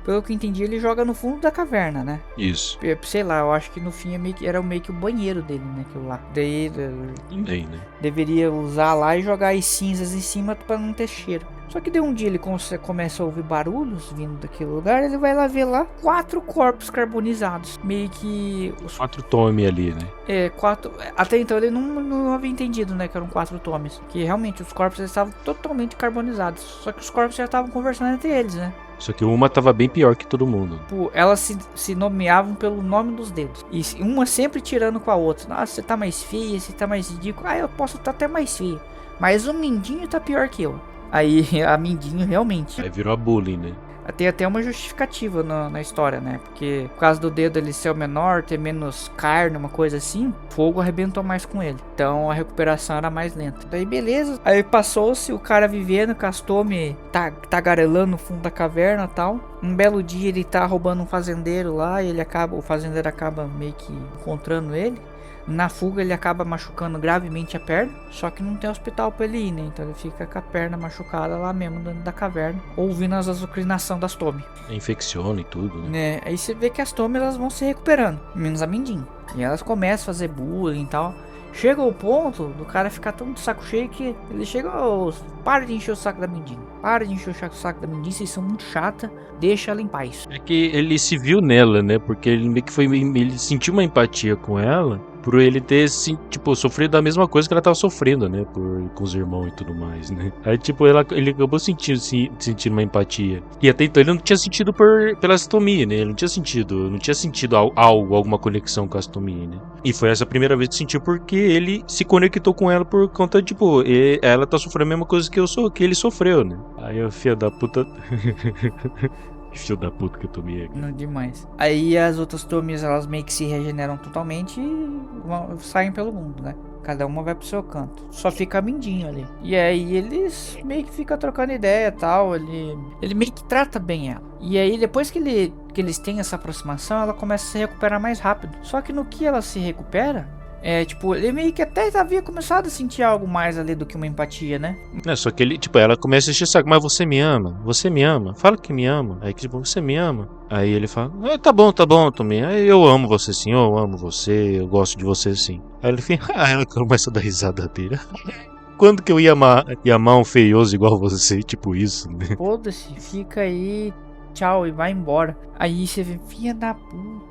pelo que eu entendi, ele joga no fundo da caverna, né? Isso. Sei lá, eu acho que no fim era meio que o banheiro dele, né? Aquilo lá. Daí né? Deveria usar lá e jogar as cinzas em cima pra não ter cheiro. Só que de um dia ele começa a ouvir barulhos vindo daquele lugar, ele vai lá ver lá 4 corpos carbonizados. Meio que... 4 Tommy ali, né? 4... Até então ele não havia entendido, né, que eram 4 Tommies. Que realmente os corpos estavam totalmente carbonizados. Só que os corpos já estavam conversando entre eles, né? Só que uma tava bem pior que todo mundo. Elas se nomeavam pelo nome dos dedos. E uma sempre tirando com a outra. Nossa, você tá mais feia, você tá mais ridículo. Eu posso estar até mais feia. Mas o Mindinho tá pior que eu. Aí a Mindinho realmente. Aí virou a bullying, né? Tem até uma justificativa na história, né? Porque por causa do dedo ele ser o menor, ter menos carne, uma coisa assim, fogo arrebentou mais com ele. Então a recuperação era mais lenta. Daí beleza. Aí passou-se o cara vivendo, Tommy tagarelando no fundo da caverna e tal. Um belo dia ele tá roubando um fazendeiro lá e o fazendeiro acaba meio que encontrando ele. Na fuga ele acaba machucando gravemente a perna, só que não tem hospital pra ele ir, né? Então ele fica com a perna machucada lá mesmo dentro da caverna, ouvindo as azucrinações das Tommy. Infecciona e tudo, né? Aí você vê que as Tommy elas vão se recuperando, menos a Mindinho. E elas começam a fazer bullying e tal. Chega o ponto do cara ficar tão de saco cheio que ele chega, para de encher o saco da Mindinho. Para de encher o saco da Mindinho, vocês são muito chata, deixa ela em paz. É que ele se viu nela, né? Porque ele meio que ele sentiu uma empatia com ela. por ele ter, tipo, sofrido a mesma coisa que ela tava sofrendo, né? Com os irmãos e tudo mais, né? Aí, tipo, ele acabou sentindo uma empatia. E até então ele não tinha sentido pela Astomia, né? Ele não tinha sentido alguma conexão com a Astomia, né? E foi essa primeira vez que sentiu porque ele se conectou com ela por conta, tipo, ela tá sofrendo a mesma coisa que ele sofreu, né? Aí o filho da puta... Filho da puta que eu tomei aqui. Não, demais. Aí as outras Tomies, elas meio que se regeneram totalmente e saem pelo mundo, né? Cada uma vai pro seu canto. Só fica a Mindinho ali. E aí eles meio que ficam trocando ideia e tal. Ele meio que trata bem ela. E aí depois que eles têm essa aproximação, ela começa a se recuperar mais rápido. Só que no que ela se recupera... tipo, ele meio que até havia começado a sentir algo mais ali do que uma empatia, né? Só que ele, tipo, ela começa a encher o saco, mas você me ama? Você me ama? Fala que me ama. Aí, tipo, você me ama? Aí ele fala, tá bom, Tommy. Aí eu amo você sim, eu amo você, eu gosto de você sim. Aí ele fica, ela começa a dar risada dele. Quando que eu ia amar um feioso igual você? Tipo isso, né? Foda-se, fica aí, tchau, e vai embora. Aí você vê, filha da puta.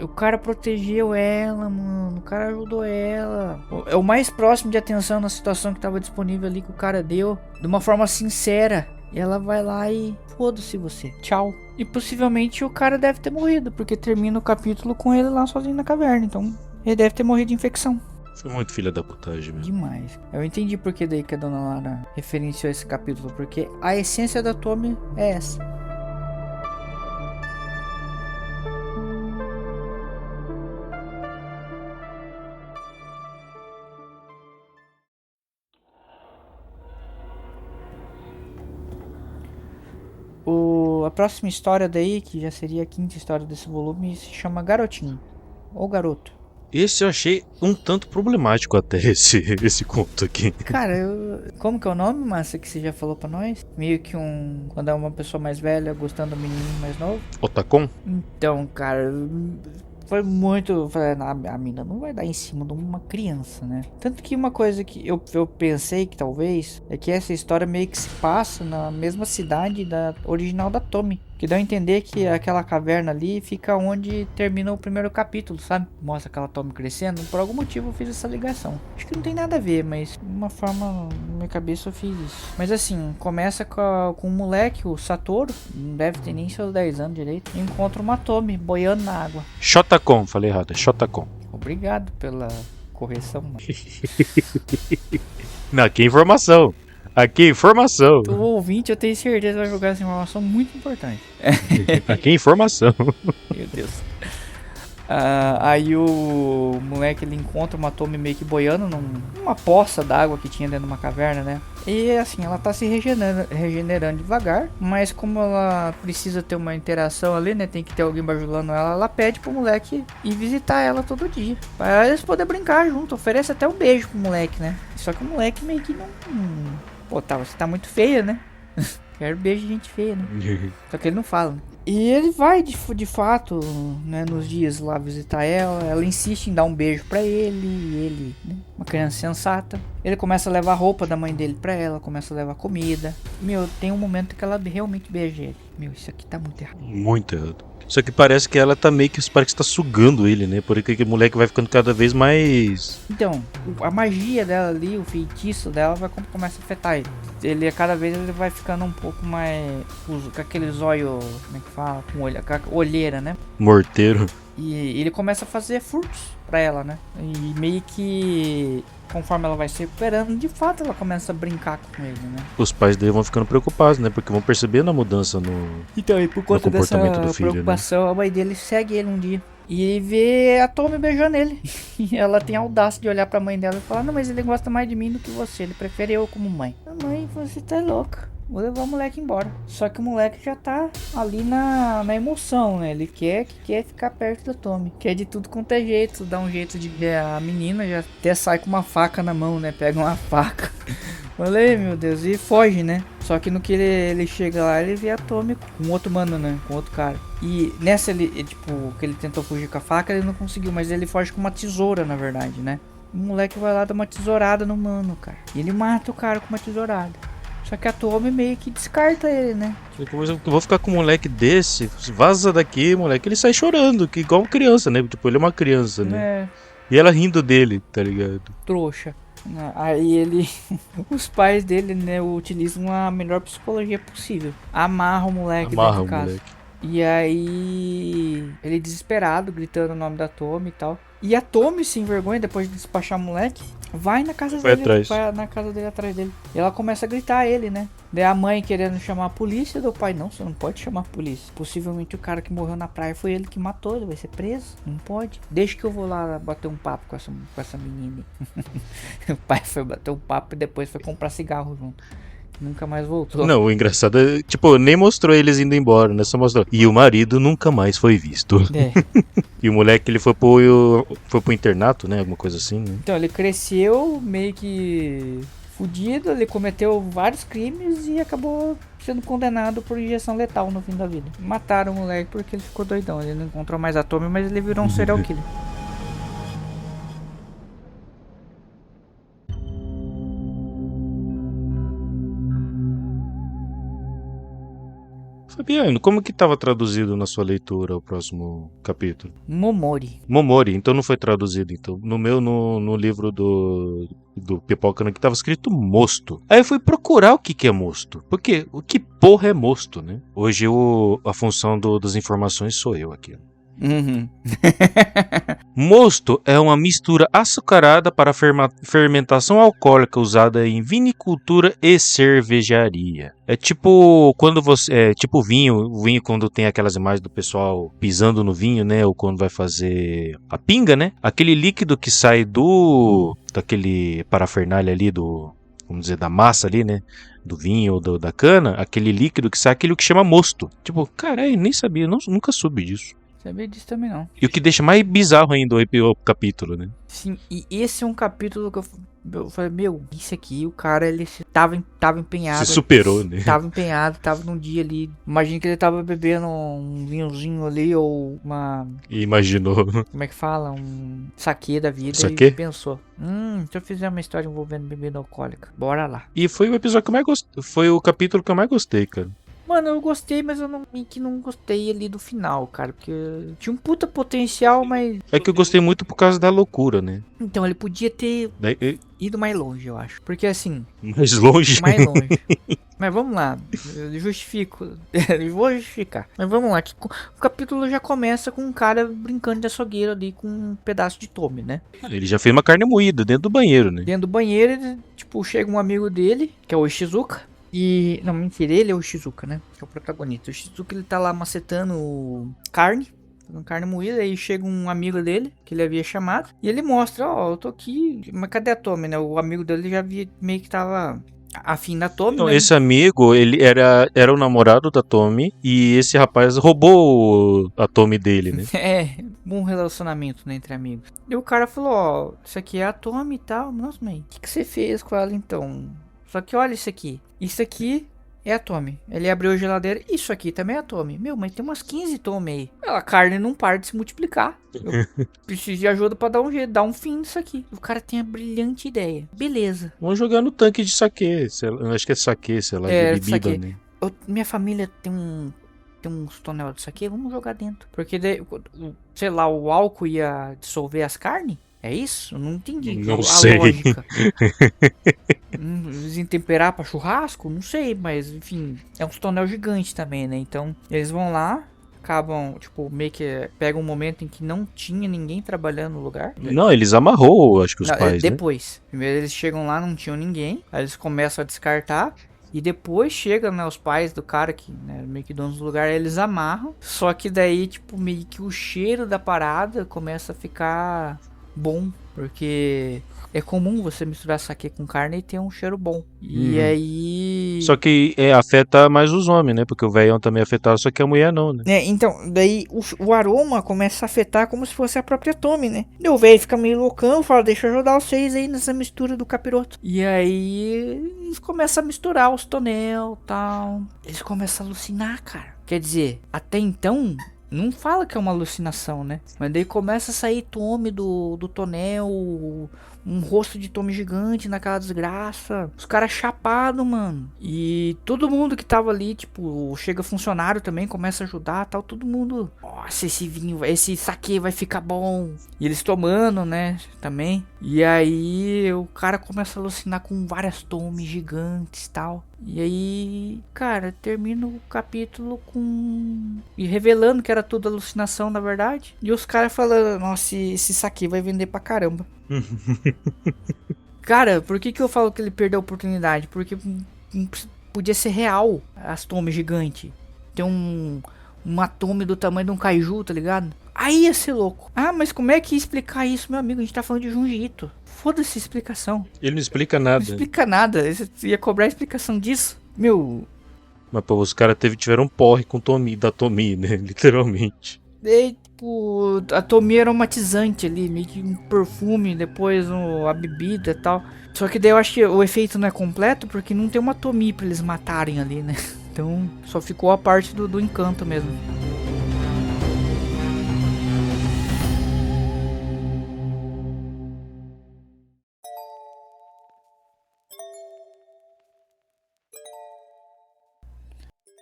O cara protegeu ela, mano. O cara ajudou ela. É o mais próximo de atenção na situação que tava disponível ali que o cara deu. De uma forma sincera. E ela vai lá e foda-se você. Tchau. E possivelmente o cara deve ter morrido. Porque termina o capítulo com ele lá sozinho na caverna. Então ele deve ter morrido de infecção. Foi muito filha da putagem mesmo. Demais. Eu entendi porque daí que a dona Lara referenciou esse capítulo. Porque a essência da Tommy é essa. A próxima história daí, que já seria a quinta história desse volume, se chama Garotinho. Ou Garoto. Esse eu achei um tanto problemático até, esse conto aqui. Cara, como que é o nome, Massa, que você já falou pra nós? Meio que quando é uma pessoa mais velha gostando do menino mais novo. Otacon? Então, cara... Foi muito... A mina não vai dar em cima de uma criança, né? Tanto que uma coisa que eu pensei que talvez... É que essa história meio que se passa na mesma cidade da original da Tommy. Que dá a entender que aquela caverna ali fica onde termina o primeiro capítulo, sabe? Mostra aquela Tommy crescendo. Por algum motivo eu fiz essa ligação. Acho que não tem nada a ver, mas de uma forma, na minha cabeça eu fiz isso. Mas assim, começa com um moleque, o Satoru. Não deve ter nem seus 10 anos direito. E encontra uma Tommy boiando na água. Shotacon, falei errado, é Shotacon. Obrigado pela correção, mano. Não, aqui é informação. Aqui é informação. O ouvinte, eu tenho certeza, vai jogar essa informação muito importante. Aqui é informação. Meu Deus. Aí o moleque, ele encontra uma Tommy meio que boiando numa poça d'água que tinha dentro de uma caverna, né? E assim, ela tá se regenerando devagar, mas como ela precisa ter uma interação ali, né? Tem que ter alguém bajulando ela pede pro moleque ir visitar ela todo dia. Pra eles poderem brincar junto, oferece até um beijo pro moleque, né? Só que o moleque meio que não... Pô, você tá muito feia, né? Quero beijo de gente feia, né? Só que ele não fala, né? E ele vai de fato, né, nos dias lá visitar ela insiste em dar um beijo pra ele, né, uma criança sensata. Ele começa a levar a roupa da mãe dele pra ela, começa a levar comida. Meu, tem um momento que ela realmente beija ele. Meu, isso aqui tá muito errado. Muito errado. Só que parece que ela tá meio que parece que tá sugando ele, né? Porque aquele moleque vai ficando cada vez mais... Então, a magia dela ali, o feitiço dela começa a afetar ele. Cada vez ele vai ficando um pouco mais... com aqueles olhos, como é que fala? Com a olheira, né? Morteiro. E ele começa a fazer furtos pra ela, né? E meio que... conforme ela vai se recuperando, de fato ela começa a brincar com ele, né? Os pais dele vão ficando preocupados, né? Porque vão percebendo a mudança Então, e por conta dessa do filho, preocupação, né? A mãe dele segue ele um dia. E vê a Tommy beijando ele. E ela tem a audácia de olhar pra mãe dela e falar: não, mas ele gosta mais de mim do que você. Ele prefere eu como mãe. A mãe, você tá louca. Vou levar o moleque embora. Só que o moleque já tá ali na emoção, né? Ele quer ficar perto da Tommy. Quer de tudo quanto é jeito. Dá um jeito de ver a menina. Já até sai com uma faca na mão, né? Pega uma faca. Falei, meu Deus. E foge, né? Só que no que ele chega lá, ele vê a Tommy com outro mano, né? Com outro cara. E nessa, tipo, que ele tentou fugir com a faca, ele não conseguiu. Mas ele foge com uma tesoura, na verdade, né? O moleque vai lá dar uma tesourada no mano, cara. E ele mata o cara com uma tesourada. Só que a Tommy meio que descarta ele, né? Eu vou ficar com um moleque desse, vaza daqui, moleque. Ele sai chorando, que igual criança, né? Tipo, ele é uma criança, né? E ela rindo dele, tá ligado? Trouxa. Aí ele. Os pais dele, né, utilizam a melhor psicologia possível. Amarra o moleque Amarra dentro o de casa. moleque. E aí. Ele desesperado, gritando o nome da Tommy e tal. E a Tommy, sem vergonha, depois de despachar o moleque, vai na casa Vai dele. atrás. Vai na casa dele atrás dele. E ela começa a gritar a ele, né? Daí a mãe querendo chamar a polícia, do pai, não, você não pode chamar a polícia. Possivelmente o cara que morreu na praia foi ele que matou, ele vai ser preso. Não pode. Deixa que eu vou lá bater um papo com essa menina. O pai foi bater um papo e depois foi comprar cigarro junto. Nunca mais voltou. Não, o engraçado é, tipo, nem mostrou eles indo embora, né? Só mostrou. E o marido nunca mais foi visto. É. E o moleque, ele foi pro internato, né? Alguma coisa assim, né? Então ele cresceu meio que fudido, ele cometeu vários crimes e acabou sendo condenado por injeção letal no fim da vida. Mataram o moleque porque ele ficou doidão. Ele não encontrou mais a Tommy, mas ele virou um serial killer. Fabiano, como que tava traduzido na sua leitura o próximo capítulo? Momori. Momori, então não foi traduzido, então. No meu, no livro do Pipoca, que tava escrito mosto. Aí eu fui procurar o que é mosto. Porque o que porra é mosto, né? Hoje a função das informações sou eu aqui. Uhum. Mosto é uma mistura açucarada para fermentação alcoólica usada em vinicultura e cervejaria. É tipo quando você, tipo o vinho quando tem aquelas imagens do pessoal pisando no vinho, né, ou quando vai fazer a pinga, né? Aquele líquido que sai daquele parafernália ali vamos dizer, da massa ali, né? Do vinho ou da cana, aquele líquido que sai, aquilo que chama mosto. Tipo, caralho, nem sabia, nunca soube disso. Sabia disso também não. E o que deixa mais bizarro ainda o capítulo, né? Sim, e esse é um capítulo que eu falei, meu, isso aqui, o cara, ele tava empenhado. Se superou, né? Tava empenhado, tava num dia ali. Imagina que ele tava bebendo um vinhozinho ali, ou uma... E imaginou. Como é que fala? Um saquê da vida. Saquê? E pensou, se eu fizer uma história envolvendo bebida alcoólica, bora lá. E foi o episódio que eu mais gostei. Foi o capítulo que eu mais gostei, cara. Mano, eu gostei, mas eu não gostei ali do final, cara. Porque tinha um puta potencial, mas... É que eu gostei muito por causa da loucura, né? Então, ele podia ter Daí, ido mais longe, eu acho. Porque assim... mais longe. Mais longe. Mas vamos lá, eu justifico. Eu vou justificar. Mas vamos lá, que o capítulo já começa com um cara brincando de açougueiro ali com um pedaço de Tommy, né? Ele já fez uma carne moída dentro do banheiro, né? Dentro do banheiro, ele, tipo, chega um amigo dele, que é o Ishizuka. E. Não, mentira, ele é o Ishizuka, né? Que é o protagonista. O Ishizuka, ele tá lá macetando carne. Carne moída, aí chega um amigo dele, que ele havia chamado. E ele mostra, ó, eu tô aqui. Mas cadê a Tommy, né? O amigo dele já via meio que tava afim da Tommy, Então, né? esse amigo, ele era o namorado da Tommy. E esse rapaz roubou a Tommy dele, né? É, bom relacionamento, né, entre amigos. E o cara falou, ó, isso aqui é a Tommy e tal. Nossa, mãe, o que você fez com ela então? Só que olha isso aqui. Isso aqui é a Tommy. Ele abriu a geladeira. Isso aqui também é a Tommy. Meu, mas tem umas 15 Tommy aí. A carne não para de se multiplicar. Eu preciso de ajuda pra dar um jeito, dar um fim nisso aqui. O cara tem a brilhante ideia. Beleza. Vamos jogar no tanque de saquê. Acho que é saquê, sei lá, de bebida, saquê. né? Minha família tem uns tonel disso aqui. Vamos jogar dentro. Porque, sei lá, o álcool ia dissolver as carnes? É isso? Eu não entendi Não a sei. lógica. Desemtemperar pra churrasco? Não sei, mas enfim, é um tonel gigante também, né? Então, eles vão lá, acabam, tipo, meio que pegam um momento em que não tinha ninguém trabalhando no lugar. Não, eles amarrou, acho que os pais, depois. Primeiro eles chegam lá, não tinham ninguém, aí eles começam a descartar. E depois chegam, né, os pais do cara que, né, meio que donos do lugar, eles amarram. Só que daí, tipo, meio que o cheiro da parada começa a ficar bom, porque é comum você misturar saquê com carne e ter um cheiro bom. E aí... Só que afeta mais os homens, né? Porque o velhão também afetava, só que a mulher não, né? Então, daí o aroma começa a afetar como se fosse a própria Tommy, né? E o velho fica meio loucão, fala, deixa eu ajudar vocês aí nessa mistura do capiroto. E aí eles começam a misturar os tonel e tal. Eles começam a alucinar, cara. Quer dizer, até então, Não fala que é uma alucinação, né? Mas daí começa a sair Tommy do tonel, um rosto de Tommy gigante naquela desgraça. Os caras chapados, mano. E todo mundo que tava ali, tipo, chega funcionário também, começa a ajudar tal. Todo mundo, nossa, esse vinho, esse saque vai ficar bom. E eles tomando, né, também. E aí o cara começa a alucinar com várias Tommy gigantes tal. E aí, cara, termina o capítulo com... E revelando que era tudo alucinação, na verdade. E os caras falando, nossa, esse saque vai vender pra caramba. Cara, por que eu falo que ele perdeu a oportunidade? Porque podia ser real as Tommy gigante. Tem uma Tommy do tamanho de um kaiju, tá ligado? Aí ia ser louco. Ah, mas como é que ia explicar isso, meu amigo? A gente tá falando de Junji Ito. Foda-se a explicação. Ele não explica nada. Não explica nada. Você ia cobrar a explicação disso? Meu... Mas pô, os caras tiveram um porre com da Tommy, né? Literalmente. Tipo, a Tommy aromatizante ali, meio que um perfume, depois a bebida e tal. Só que daí eu acho que o efeito não é completo, porque não tem uma Tommy pra eles matarem ali, né? Então só ficou a parte do encanto mesmo.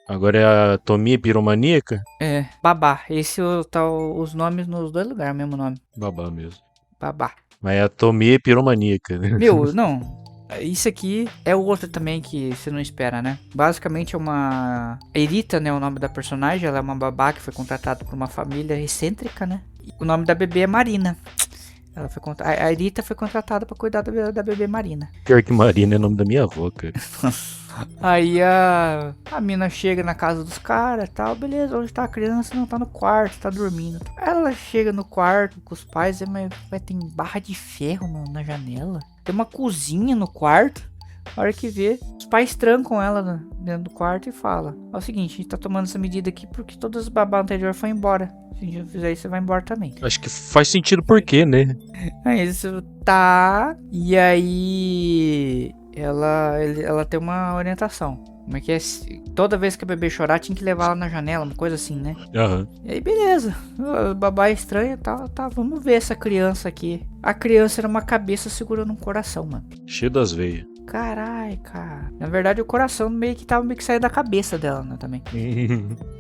Agora é a Tommy Piromaníaca? É, Babá. Esse tá os nomes nos dois lugares, mesmo nome. Babá mesmo. Babá. Mas é a Tommy Piromaníaca, né? Meu, não. Isso aqui é o outro também que você não espera, né? Basicamente é uma... Erita, né? O nome da personagem. Ela é uma babá que foi contratada por uma família excêntrica, né? E o nome da bebê é Marina. Ela foi A Erita foi contratada pra cuidar da bebê Marina. Pior que Marina é o nome da minha avó, cara. Aí a mina chega na casa dos caras e tal, beleza, onde tá a criança? Não, tá no quarto, tá dormindo. Ela chega no quarto com os pais, mas tem barra de ferro na janela. Tem uma cozinha no quarto. A hora que vê, os pais trancam ela dentro do quarto e falam: é o seguinte, a gente tá tomando essa medida aqui porque todas as babás anteriores foram embora. Se a gente fizer isso, você vai embora também. Acho que faz sentido por quê, né? É isso, tá. E aí... Ela tem uma orientação. Como é que é? Toda vez que a bebê chorar, tinha que levar ela na janela, uma coisa assim, né? Aham. E aí, beleza. O babá é estranho, tá, vamos ver essa criança aqui. A criança era uma cabeça segurando um coração, mano. Cheio das veias. Carai, cara. Na verdade, o coração tava meio que saindo da cabeça dela, né, também.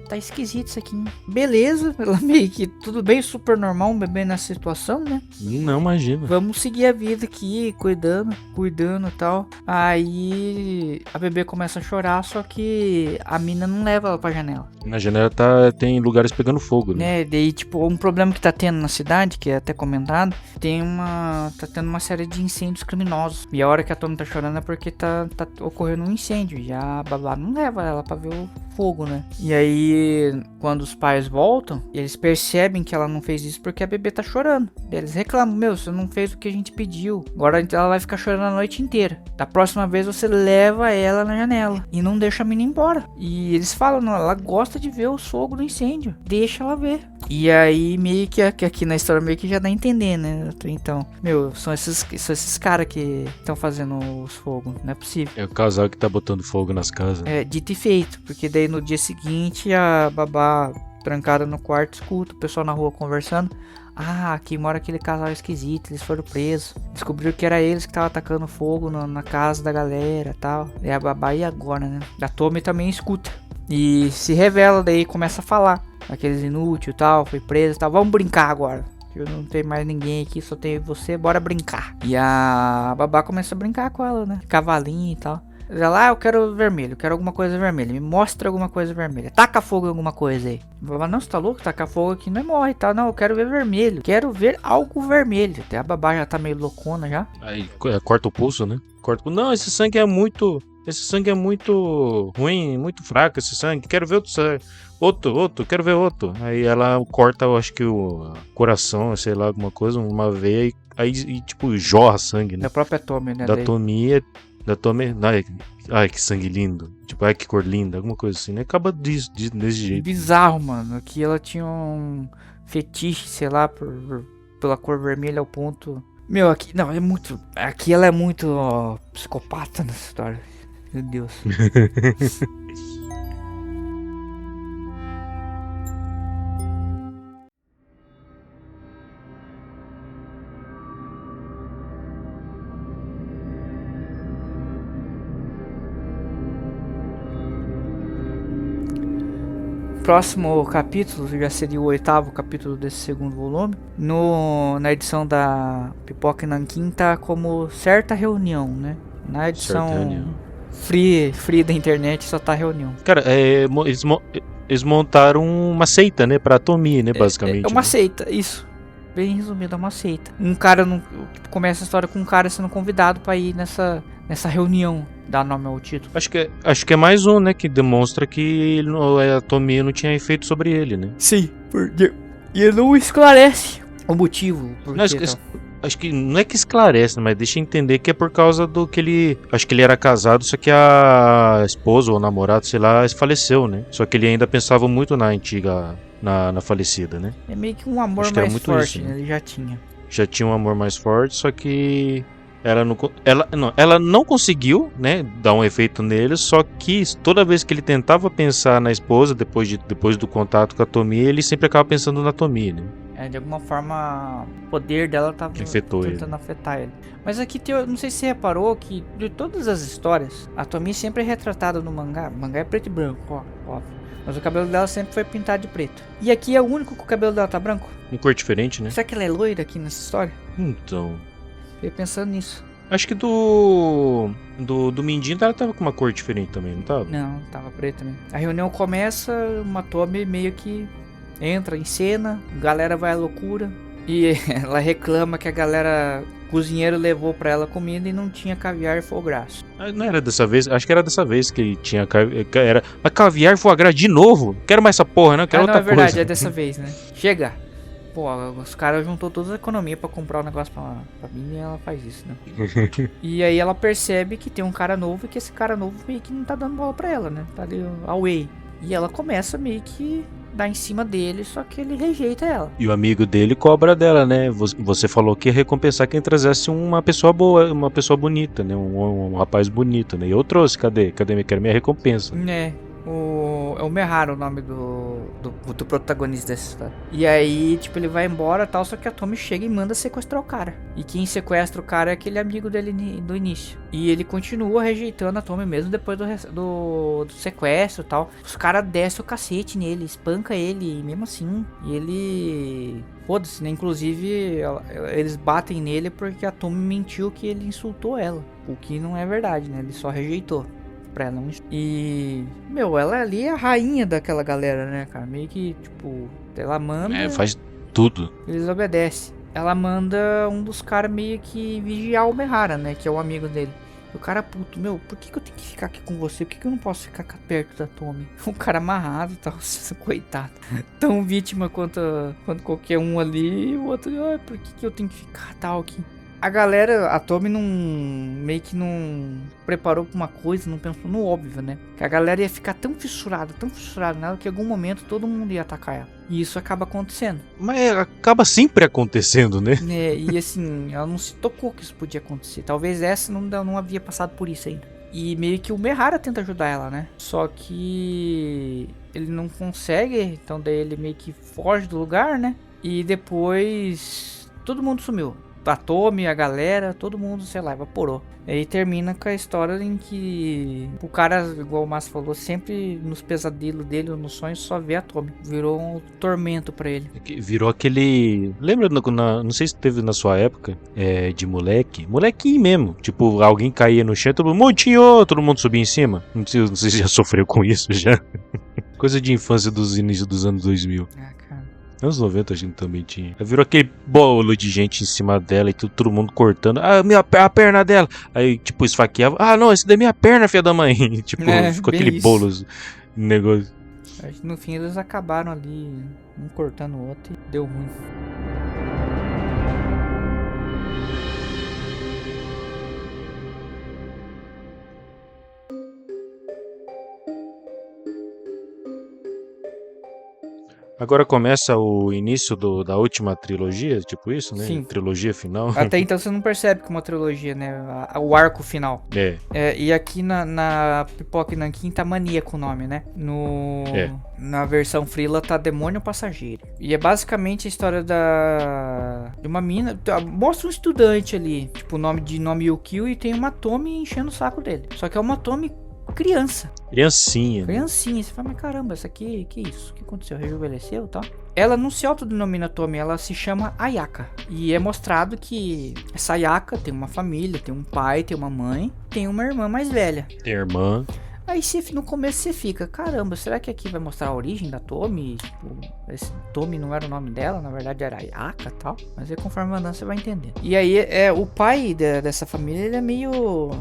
Tá esquisito isso aqui, hein? Beleza, ela meio que tudo bem, super normal, um bebê nessa situação, né? Não, imagina. Vamos seguir a vida aqui, cuidando e tal. Aí a bebê começa a chorar, só que a mina não leva ela pra janela. Na janela tem lugares pegando fogo, né? Daí, tipo, um problema que tá tendo na cidade, que é até comentado, tá tendo uma série de incêndios criminosos. E a hora que a Tommy tá chorando é porque tá ocorrendo um incêndio. E a babá não leva ela pra ver o fogo, né? E aí, quando os pais voltam, eles percebem que ela não fez isso porque a bebê tá chorando. Eles reclamam: meu, você não fez o que a gente pediu. Agora ela vai ficar chorando a noite inteira. Da próxima vez você leva ela na janela e não deixa a menina embora. E eles falam: não, ela gosta de ver o fogo do incêndio, deixa ela ver. E aí meio que aqui na história meio que já dá a entender, né? Então, meu, são esses caras que estão fazendo os fogos, não é possível. É o casal que tá botando fogo nas casas. É, dito e feito, porque daí no dia seguinte a babá trancada no quarto escuta o pessoal na rua conversando. Ah, aqui mora aquele casal esquisito, eles foram presos. Descobriram que era eles que estavam atacando fogo na casa da galera e tal. E a babá, e agora, né? A Tommy também escuta. E se revela, daí começa a falar. Aqueles inúteis e tal, foi preso e tal. Vamos brincar agora. Eu não tenho mais ninguém aqui, só tenho você, bora brincar. E a babá começa a brincar com ela, né? Cavalinho e tal. Ela, eu quero vermelho, quero alguma coisa vermelha. Me mostra alguma coisa vermelha. Taca fogo em alguma coisa aí. Babá, não, você tá louco? Tacar fogo aqui não é morre, tá? Não, eu quero ver vermelho. Quero ver algo vermelho. Até a babá já tá meio loucona já. Aí corta o pulso, né? Não, esse sangue é muito ruim, muito fraco esse sangue. Quero ver outro sangue. Outro, quero ver outro. Aí ela corta, eu acho que o coração, sei lá, alguma coisa, uma veia e tipo, jorra sangue, né? Da própria Tommy, né? Da Tommy. Ai, que sangue lindo. Tipo, ai, que cor linda. Alguma coisa assim, né? Acaba desse jeito. Bizarro, mano. Aqui ela tinha um fetiche, sei lá, pela cor vermelha ao ponto... Meu, aqui... Não, é muito... Aqui ela é muito psicopata nessa história. Meu Deus. próximo capítulo, já seria o 8º capítulo desse segundo volume, na edição da Pipoca e Nanquim tá como certa reunião, né? Na edição free da internet só tá reunião. Cara, eles montaram uma seita, né, pra Tomi, né, basicamente. É uma né? seita, isso. Bem resumido, é uma seita. Um cara, começa a história com um cara sendo convidado pra ir nessa reunião, dar nome ao título. Acho que é mais um, né, que demonstra que a Tomi não tinha efeito sobre ele, né? Sim, porque e ele não esclarece o motivo. Acho que não é que esclarece, mas deixa entender que é por causa do que ele... Acho que ele era casado, só que a esposa ou namorado, sei lá, faleceu, né? Só que ele ainda pensava muito na antiga... Na falecida, né? É meio que um amor acho que era mais muito forte, isso, né? Ele já tinha. Já tinha um amor mais forte, só que... Ela não conseguiu, né, dar um efeito nele, só que toda vez que ele tentava pensar na esposa, depois do contato com a Tomi, ele sempre acaba pensando na Tomi, né? De alguma forma, o poder dela tava tentando afetar ele. Mas aqui, não sei se você reparou que de todas as histórias, a Tomi sempre é retratada no mangá. O mangá é preto e branco, óbvio. Mas o cabelo dela sempre foi pintado de preto. E aqui é o único que o cabelo dela tá branco. Uma cor diferente, né? Será que ela é loira aqui nessa história? Então... Fiquei pensando nisso. Acho que do Mindinho ela tava com uma cor diferente também, não tava? Não, tava preto também. A reunião começa, uma Tomi meio que entra em cena, a galera vai à loucura. E ela reclama que o cozinheiro levou pra ela comida e não tinha caviar e foie gras. Não era dessa vez? Acho que era dessa vez que tinha mas caviar e foie gras de novo? Quero mais essa porra, não? Quero outra coisa. É verdade, é dessa vez, né? Chega! Pô, os caras juntou toda a economia pra comprar o negócio pra mim e ela faz isso, né? E aí ela percebe que tem um cara novo e que esse cara novo meio que não tá dando bola pra ela, né? Tá ali away. E ela começa meio que dar em cima dele, só que ele rejeita ela. E o amigo dele cobra dela, né? Você falou que ia recompensar quem trazesse uma pessoa boa, uma pessoa bonita, né? Um rapaz bonito, né? E eu trouxe, cadê? Quero minha recompensa. É o Mehara o nome do protagonista dessa história. E aí, tipo, ele vai embora e tal, só que a Tomi chega e manda sequestrar o cara. E quem sequestra o cara é aquele amigo dele do início. E ele continua rejeitando a Tomi mesmo depois do sequestro e tal. Os caras descem o cacete nele, espanca ele, mesmo assim. E ele... Foda-se, né? Inclusive, eles batem nele porque a Tomi mentiu que ele insultou ela. O que não é verdade, né? Ele só rejeitou. Pra ela não... E... ela ali é a rainha daquela galera, né, cara? Meio que, tipo... Ela manda... faz tudo. Eles obedecem. Ela manda um dos caras meio que vigiar o Mehara, né? Que é o amigo dele. O cara, puto, por que eu tenho que ficar aqui com você? Por que eu não posso ficar perto da Tomi? O cara amarrado e tal, coitado. Tão vítima quanto qualquer um ali. E o outro, por que eu tenho que ficar tal aqui? A galera, a Tomi meio que não preparou pra uma coisa, não pensou no óbvio, né? Que a galera ia ficar tão fissurada nela, que em algum momento todo mundo ia atacar ela. E isso acaba acontecendo. Mas acaba sempre acontecendo, né? E assim, ela não se tocou que isso podia acontecer. Talvez essa não havia passado por isso ainda. E meio que o Mehara tenta ajudar ela, né? Só que ele não consegue, então daí ele meio que foge do lugar, né? E depois todo mundo sumiu. A Tomi, a galera, todo mundo, sei lá, evaporou. E aí termina com a história em que o cara, igual o Márcio falou, sempre nos pesadelos dele ou nos sonhos só vê a Tomi. Virou um tormento pra ele. Virou aquele... Lembra, não sei se teve na sua época, de molequinho mesmo. Tipo, alguém caía no chão, todo mundo subia em cima. Não sei se já sofreu com isso já. Coisa de infância dos inícios dos anos 2000. Anos 90 a gente também tinha. Virou aquele bolo de gente em cima dela e todo mundo cortando. A perna dela. Aí, tipo, esfaqueava. Não, esse daí é minha perna, filha da mãe. Tipo, ficou aquele bolo negócio. No fim eles acabaram ali, um cortando o outro e deu ruim. Agora começa o início da última trilogia, tipo isso, né? Sim. Trilogia final. Até então você não percebe que é uma trilogia, né? O arco final. E aqui na Pipoca e Nanquim tá Maníaco o nome, né? Na versão Freela tá Demônio Passageiro. E é basicamente a história de uma mina. Mostra um estudante ali, tipo, nome Yukio, e tem uma Tomi enchendo o saco dele. Só que é uma Tomi criança. Criancinha. Criancinha. Você fala, mas caramba, essa aqui, que isso? O que aconteceu? Rejuvenesceu e tal? Ela não se autodenomina Tommy, ela se chama Ayaka. E é mostrado que essa Ayaka tem uma família, tem um pai, tem uma mãe, tem uma irmã mais velha. Tem irmã. Aí no começo você fica, caramba, será que aqui vai mostrar a origem da Tommy? Tipo, esse Tommy não era o nome dela, na verdade era Ayaka e tal. Mas aí conforme andando você vai entender. E aí o pai dessa família, ele é meio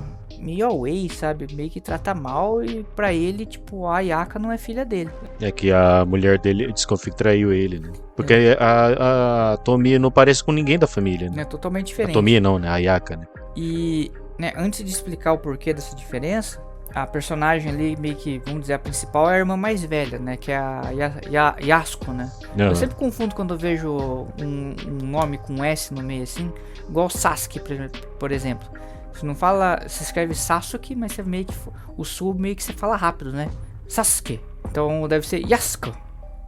away, sabe? Meio que trata mal e pra ele, tipo, a Ayaka não é filha dele. É que a mulher dele desconfia que traiu ele, né? Porque a Tomie não parece com ninguém da família, né? É totalmente A diferente. Tomie não, né? A Ayaka, né? E, né, antes de explicar o porquê dessa diferença, a personagem ali, meio que, vamos dizer, a principal é a irmã mais velha, né? Que é a Yasuko, né? Eu sempre confundo quando eu vejo um nome com S no meio assim, igual Sasuke, por exemplo. Você não fala, se escreve Sasuke, mas você meio que, o sul meio que você fala rápido, né? Sasuke. Então deve ser Yasuko.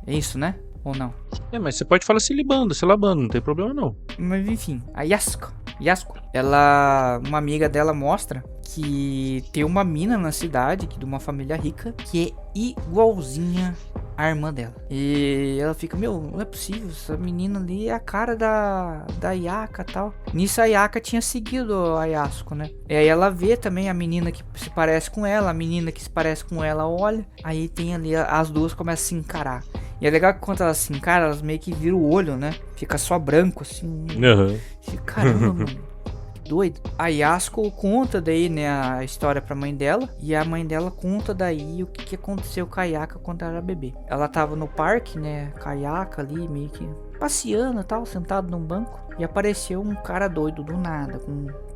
É isso, né? Ou não? Mas você pode falar silabando, não tem problema não. Mas enfim, a Yasuko, uma amiga dela mostra que tem uma mina na cidade, de uma família rica, que é igualzinha à irmã dela. E ela fica, meu, não é possível, essa menina ali é a cara da Ayaka e tal. Nisso a Ayaka tinha seguido a Yasuko, né? E aí ela vê também a menina que se parece com ela, a menina que se parece com ela olha. Aí tem ali, as duas começam a se encarar. E é legal que quando elas se encaram, elas meio que viram o olho, né? Fica só branco, assim. Caramba, mano. Doido. A Yasuko conta daí, né, a história pra mãe dela. E a mãe dela conta daí o que aconteceu com a Ayaka quando ela era bebê. Ela tava no parque, né, com a Ayaka ali, meio que passeando e tal, sentado num banco. E apareceu um cara doido do nada,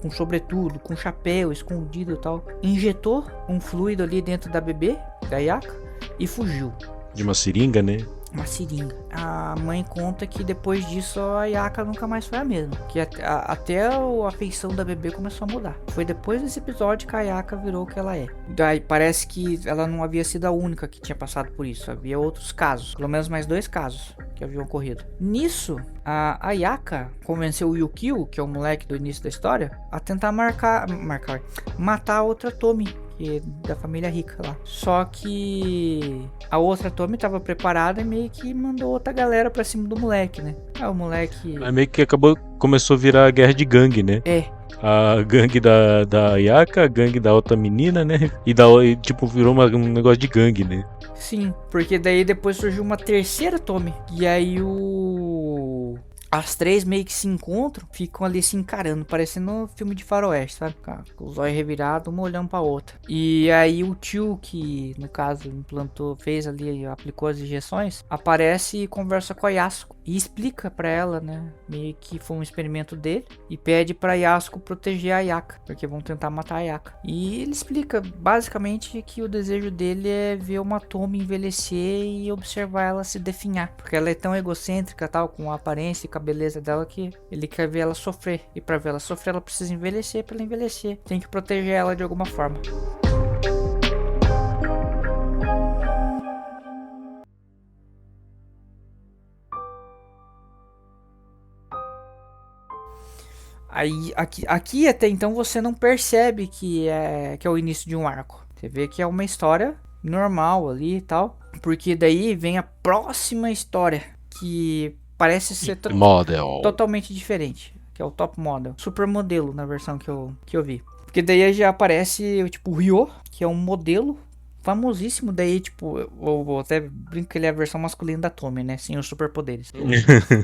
com sobretudo, com chapéu escondido e tal. Injetou um fluido ali dentro da bebê, da Ayaka, e fugiu. De uma seringa, né? Uma seringa. A mãe conta que depois disso a Ayaka nunca mais foi a mesma. Que até a feição da bebê começou a mudar. Foi depois desse episódio que a Ayaka virou o que ela é. Daí parece que ela não havia sido a única que tinha passado por isso. Havia outros casos. Pelo menos mais 2 casos que haviam ocorrido. Nisso, a Ayaka convenceu o Yukio, que é o moleque do início da história, a tentar matar a outra Tomie, que é da família rica lá. Só que a outra Tomie tava preparada e meio que mandou outra galera pra cima do moleque, né? O moleque... Aí meio que começou a virar a guerra de gangue, né? A gangue da Ayaka, a gangue da outra menina, né? E tipo, virou um negócio de gangue, né? Sim, porque daí depois surgiu uma terceira Tomie. E aí as 3 meio que se encontram, ficam ali se encarando, parecendo um filme de faroeste, sabe? Com os olhos revirados, uma olhando pra outra. E aí o tio, que no caso fez ali, aplicou as injeções, aparece e conversa com a Yasuko. E explica pra ela, né? Meio que foi um experimento dele. E pede pra Yasuko proteger a Ayaka, porque vão tentar matar a Ayaka. E ele explica basicamente que o desejo dele é ver uma Tomie envelhecer e observar ela se definhar. Porque ela é tão egocêntrica, tal, com a aparência e com a beleza dela, que ele quer ver ela sofrer. E pra ver ela sofrer, ela precisa envelhecer. Pra ela envelhecer, tem que proteger ela de alguma forma. Aí, aqui até então você não percebe que é o início de um arco. Você vê que é uma história normal ali e tal. Porque daí vem a próxima história, que parece ser totalmente diferente. Que é o Top Model. Supermodelo na versão que eu vi. Porque daí já aparece tipo o Ryo, que é um modelo famosíssimo. Daí tipo, eu até brinco que ele é a versão masculina da Tomie, né? Sem os superpoderes.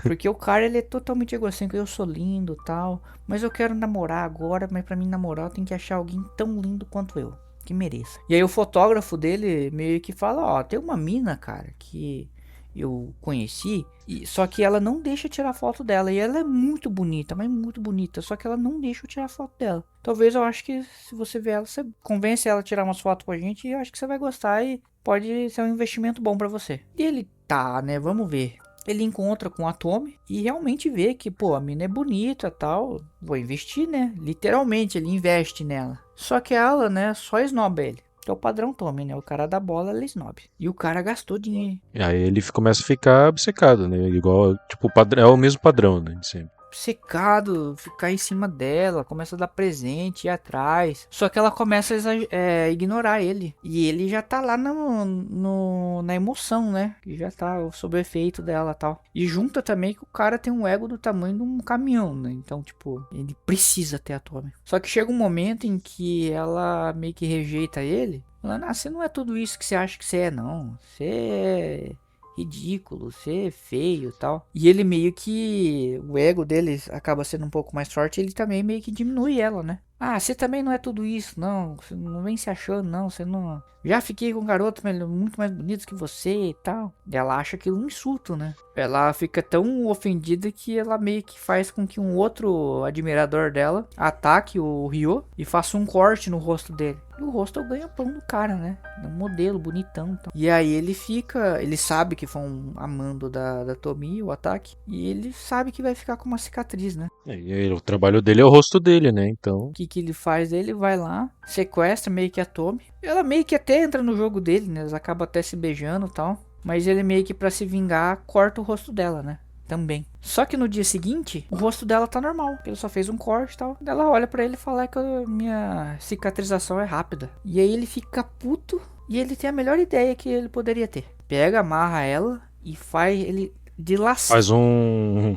Porque o cara, ele é totalmente egocêntrico. Eu sou lindo e tal, mas eu quero namorar agora. Mas pra mim namorar eu tenho que achar alguém tão lindo quanto eu, que mereça. E aí o fotógrafo dele meio que fala, ó, tem uma mina, cara, que eu conheci, só que ela não deixa eu tirar foto dela. E ela é muito bonita, mas muito bonita. Só que ela não deixa eu tirar foto dela. Talvez eu acho que se você ver ela, você convence ela a tirar umas fotos com a gente. E eu acho que você vai gostar e pode ser um investimento bom pra você. E ele, tá, né, vamos ver. Ele encontra com a Tomie e realmente vê que, pô, a mina é bonita e tal. Vou investir, né? Literalmente, ele investe nela. Só que ela, né, só esnoba ele. Que é o padrão Tomie, né? O cara da bola, ele snob. E o cara gastou dinheiro. E aí ele começa a ficar obcecado, né? Igual, tipo, é o mesmo padrão, né? De sempre. obcecado, ficar em cima dela, começa a dar presente, ir atrás. Só que ela começa a ignorar ele. E ele já tá lá na emoção, né? E já tá sob o efeito dela e tal. E junta também que o cara tem um ego do tamanho de um caminhão, né? Então, tipo, ele precisa ter a Tommy. Só que chega um momento em que ela meio que rejeita ele. Falando, você não é tudo isso que você acha que você é, não. Você é ridículo, você é feio e tal. E ele meio que... O ego dele acaba sendo um pouco mais forte. Ele também meio que diminui ela, né? Você também não é tudo isso, não. Você não vem se achando, não. Você não... Já fiquei com garotos muito mais bonitos que você e tal. E ela acha aquilo um insulto, né? Ela fica tão ofendida que ela meio que faz com que um outro admirador dela ataque o Ryo e faça um corte no rosto dele. E o rosto é o ganha-pão do cara, né? É um modelo bonitão. Então. E aí ele fica... Ele sabe que foi um amando da Tomi, o ataque. E ele sabe que vai ficar com uma cicatriz, né? E o trabalho dele é o rosto dele, né? Então... O que ele faz? Ele vai lá, sequestra meio que a Tomi. Ela meio que até entra no jogo dele, né? Eles acabam até se beijando e tal. Mas ele meio que pra se vingar, corta o rosto dela, né? Também. Só que no dia seguinte, o rosto dela tá normal. Ele só fez um corte e tal. Ela olha pra ele e fala que a minha cicatrização é rápida. E aí ele fica puto. E ele tem a melhor ideia que ele poderia ter. Pega, amarra ela e faz ele de laço. Faz um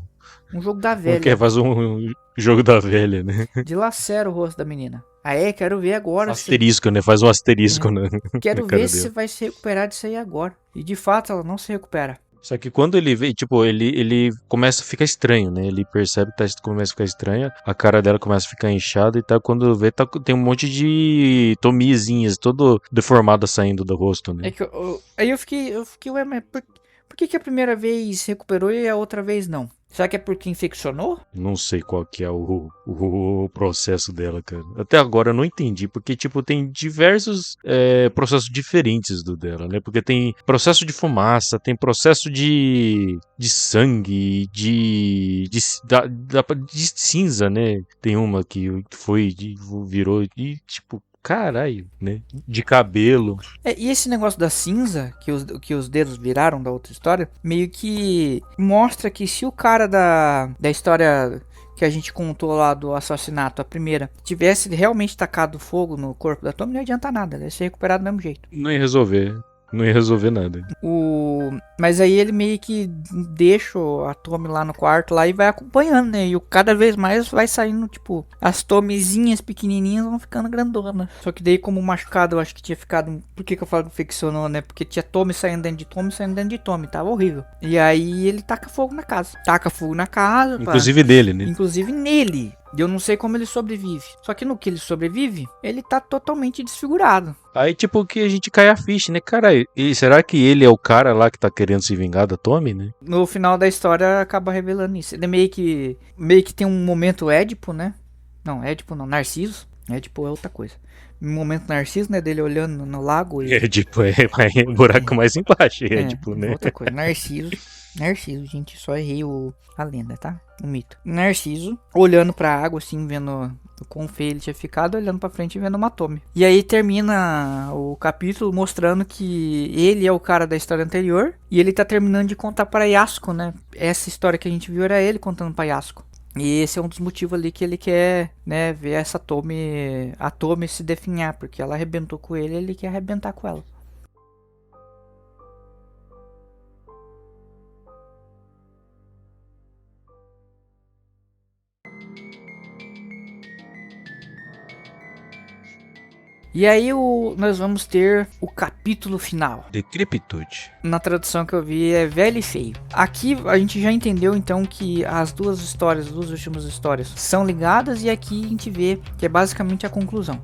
jogo da velha. Faz um jogo da velha, né? Dilacera o rosto da menina. Aí, quero ver agora. Asterisco, né? Faz um asterisco, né? Quero ver se vai se recuperar disso aí agora. E de fato, ela não se recupera. Só que quando ele vê, tipo, ele começa a ficar estranho, né? Ele percebe que começa a ficar estranha, a cara dela começa a ficar inchada e tal. Quando vê, tem um monte de tomizinhas, todo deformada saindo do rosto, né? Aí eu fiquei, ué, mas por que a primeira vez recuperou e a outra vez não? Será que é porque infeccionou? Não sei qual que é o processo dela, cara. Até agora eu não entendi, porque, tipo, tem diversos processos diferentes do dela, né? Porque tem processo de fumaça, tem processo de sangue, de cinza, né? Tem uma que virou e, tipo... Caralho, né? De cabelo. E esse negócio da cinza, que os dedos viraram da outra história, meio que mostra que se o cara da história que a gente contou lá do assassinato, a primeira, tivesse realmente tacado fogo no corpo da Tommy, não adianta nada, ela ia ser recuperado do mesmo jeito. Não ia resolver nada. Mas aí ele meio que deixa a Tommy lá no quarto lá e vai acompanhando, né? E cada vez mais vai saindo, tipo, as Tommyzinhas pequenininhas vão ficando grandonas. Só que daí, como machucado, eu acho que tinha ficado... Por que eu falo que infeccionou, né? Porque tinha Tommy saindo dentro de Tommy, tava horrível. E aí ele taca fogo na casa. Inclusive dele, né? Inclusive nele. E eu não sei como ele sobrevive. Só que no que ele sobrevive, ele tá totalmente desfigurado. Aí, tipo, que a gente cai a ficha, né? Cara, e será que ele é o cara lá que tá querendo se vingar da Tommy, né? No final da história, acaba revelando isso. Ele meio que tem um momento Édipo, né? Não, Édipo não, Narciso. Édipo é outra coisa. Um momento Narciso, né? Dele olhando no lago e... Édipo é um buraco mais embaixo, Édipo, né? Outra coisa, Narciso, gente, só errei a lenda, tá? O mito. Narciso, olhando pra água, assim, vendo o quão feio ele tinha ficado, olhando pra frente e vendo uma Tommy. E aí termina o capítulo mostrando que ele é o cara da história anterior e ele tá terminando de contar pra Yasuko, né? Essa história que a gente viu era ele contando pra Yasuko. E esse é um dos motivos ali que ele quer, né, ver essa Tommy, a Tommy se definhar, porque ela arrebentou com ele quer arrebentar com ela. E aí nós vamos ter o capítulo final. Decrepitude. Na tradução que eu vi é velho e feio. Aqui a gente já entendeu então que as duas últimas histórias são ligadas e aqui a gente vê que é basicamente a conclusão.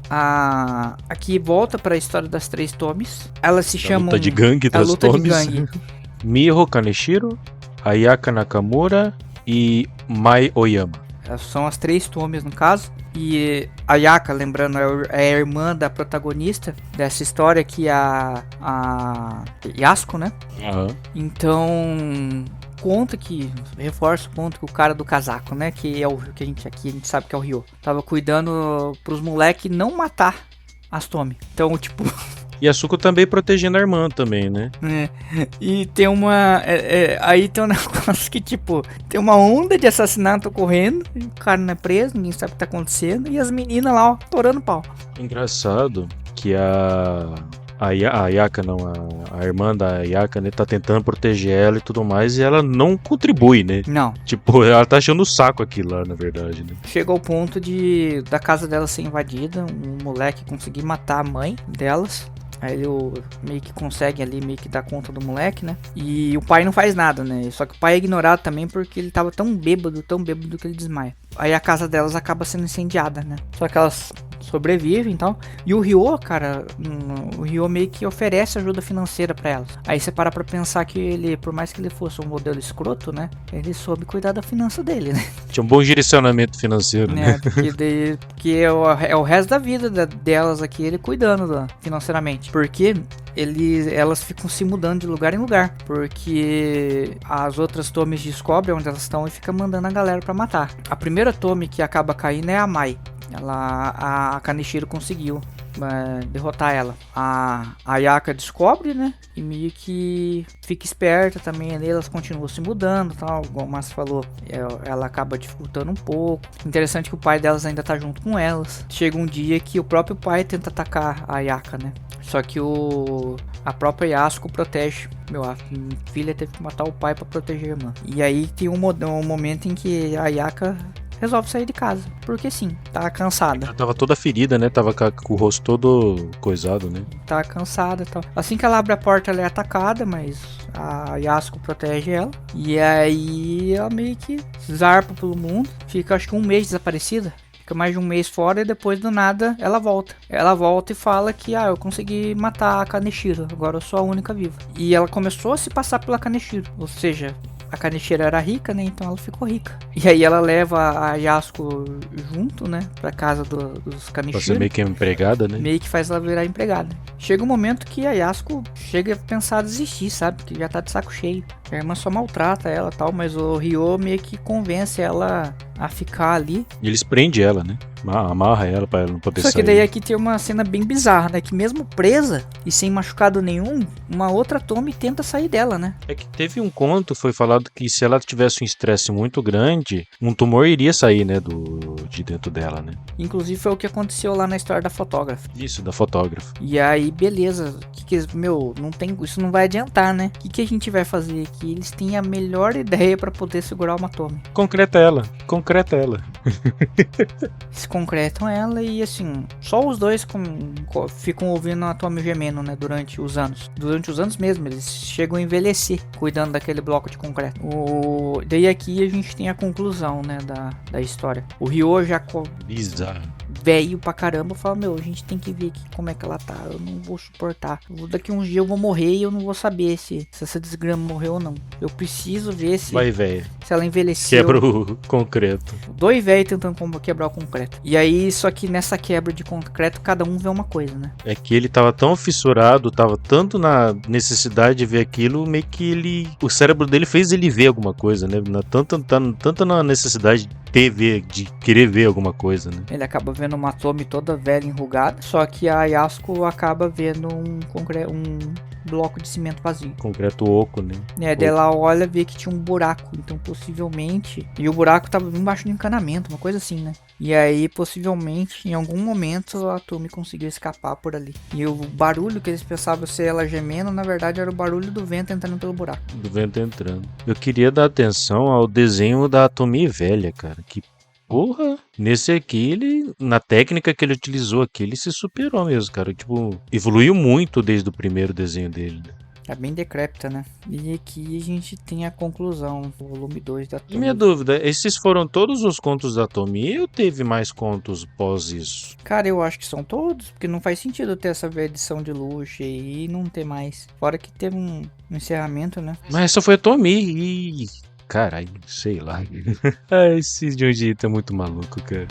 Aqui volta para a história das três Tommies. Elas se chamam... Luta de gangue das Tommies. Miho Kaneshiro, Ayaka Nakamura e Mai Oyama. São as três Tommies no caso. E a Ayaka, lembrando, é a irmã da protagonista dessa história, que é a Yasuko, né? Uhum. Então, reforça o ponto que o cara do casaco, né? Que é o que a gente sabe que é o Ryo. Tava cuidando pros moleques não matar as Tommy. Então, tipo... E a Suko também protegendo a irmã também, né? E tem uma. Aí tem um negócio que, tipo, tem uma onda de assassinato ocorrendo, e o cara não é preso, ninguém sabe o que tá acontecendo, e as meninas lá, ó, torando pau. Engraçado que a Yaka não, a irmã da Yaka, né, tá tentando proteger ela e tudo mais, e ela não contribui, né? Não. Tipo, ela tá achando o saco aqui lá, na verdade, né? Chega ao ponto da casa dela ser invadida, um moleque conseguir matar a mãe delas. Aí ele meio que consegue ali, meio que dar conta do moleque, né? E o pai não faz nada, né? Só que o pai é ignorado também porque ele tava tão bêbado que ele desmaia. Aí a casa delas acaba sendo incendiada, né? Só que elas sobrevivem e tal. E o Ryo, cara, o Ryo meio que oferece ajuda financeira pra elas. Aí você para pra pensar que ele, por mais que ele fosse um modelo escroto, né? Ele soube cuidar da finança dele, né? Tinha um bom direcionamento financeiro, né? Porque é o resto da vida delas aqui, ele cuidando financeiramente. Porque elas ficam se mudando de lugar em lugar. Porque as outras Tomes descobrem onde elas estão e ficam mandando a galera pra matar. A primeira Tome que acaba caindo é a Mai. A Kaneshiro conseguiu derrotar ela. A Yaka descobre, né? E meio que fica esperta também ali. Elas continuam se mudando, tal. Como o Márcio falou, ela acaba dificultando um pouco. Interessante que o pai delas ainda tá junto com elas. Chega um dia que o próprio pai tenta atacar a Yaka, né? Só que a própria Yasuko protege. A filha teve que matar o pai pra proteger a irmã. E aí tem um momento em que a Yaka resolve sair de casa. Porque sim, tá cansada. Ela tava toda ferida, né? Tava com o rosto todo coisado, né? Tá cansada e tal. Assim que ela abre a porta, ela é atacada, mas a Yasuko protege ela. E aí ela meio que zarpa pelo mundo. Fica acho que um mês desaparecida. Fica mais de um mês fora e depois do nada ela volta. Ela volta e fala que eu consegui matar a Kaneshiro. Agora eu sou a única viva. E ela começou a se passar pela Kaneshiro. Ou seja, a Kaneshiro era rica, né? Então ela ficou rica. E aí ela leva a Yasuko junto, né? Pra casa dos Kaneshiro. Você meio que é empregada, né? Meio que faz ela virar empregada. Chega um momento que a Yasuko chega a pensar a desistir, sabe? Que já tá de saco cheio. A irmã só maltrata ela e tal, mas o Ryo meio que convence ela a ficar ali. E eles prendem ela, né? Amarra ela pra ela não poder sair. Só que daí aqui tem uma cena bem bizarra, né? Que mesmo presa e sem machucado nenhum, uma outra Tome tenta sair dela, né? É que teve um conto, foi falado que se ela tivesse um estresse muito grande, um tumor iria sair, né, de dentro dela, né? Inclusive foi o que aconteceu lá na história da fotógrafa. Isso, da fotógrafa. E aí, beleza. Não tem, isso não vai adiantar, né? O que a gente vai fazer aqui? Eles têm a melhor ideia pra poder segurar uma Tome. Concreta ela. Se concretam ela e assim, só os dois ficam ouvindo a Tome gemendo, né? Durante os anos. Durante os anos mesmo, eles chegam a envelhecer cuidando daquele bloco de concreto. Daí aqui a gente tem a conclusão, né? Da história. O Ryo já Bizarro. velho pra caramba, fala, a gente tem que ver aqui como é que ela tá, eu não vou suportar. Daqui uns dias eu vou morrer e eu não vou saber se essa desgrama morreu ou não. Eu preciso ver se ela envelheceu. Quebra o concreto. Dois velhos tentando quebrar o concreto. E aí, só que nessa quebra de concreto, cada um vê uma coisa, né? É que ele tava tão fissurado, tava tanto na necessidade de ver aquilo, meio que o cérebro dele fez ele ver alguma coisa, né? Tanto na necessidade de querer ver alguma coisa, né? Ele acaba vendo uma Tome toda velha, enrugada, só que a Yasuko acaba vendo um bloco de cimento vazio. Concreto oco, né? Daí ela olha e vê que tinha um buraco, então possivelmente... E o buraco tava embaixo do encanamento, uma coisa assim, né? E aí, possivelmente, em algum momento, a Tome conseguiu escapar por ali. E o barulho que eles pensavam ser ela gemendo, na verdade, era o barulho do vento entrando pelo buraco. Do vento entrando. Eu queria dar atenção ao desenho da Tome velha, cara. Que porra! Nesse aqui, na técnica que ele utilizou aqui, ele se superou mesmo, cara. Tipo, evoluiu muito desde o primeiro desenho dele. É bem decrépita, né? E aqui a gente tem a conclusão, o volume 2 da Tome. E minha dúvida, esses foram todos os contos da Tome ou teve mais contos pós isso? Cara, eu acho que são todos, porque não faz sentido ter essa edição de luxo e não ter mais. Fora que teve um encerramento, né? Mas essa foi a Tome. Caralho, sei lá. Esse Junji Ito é muito maluco, cara.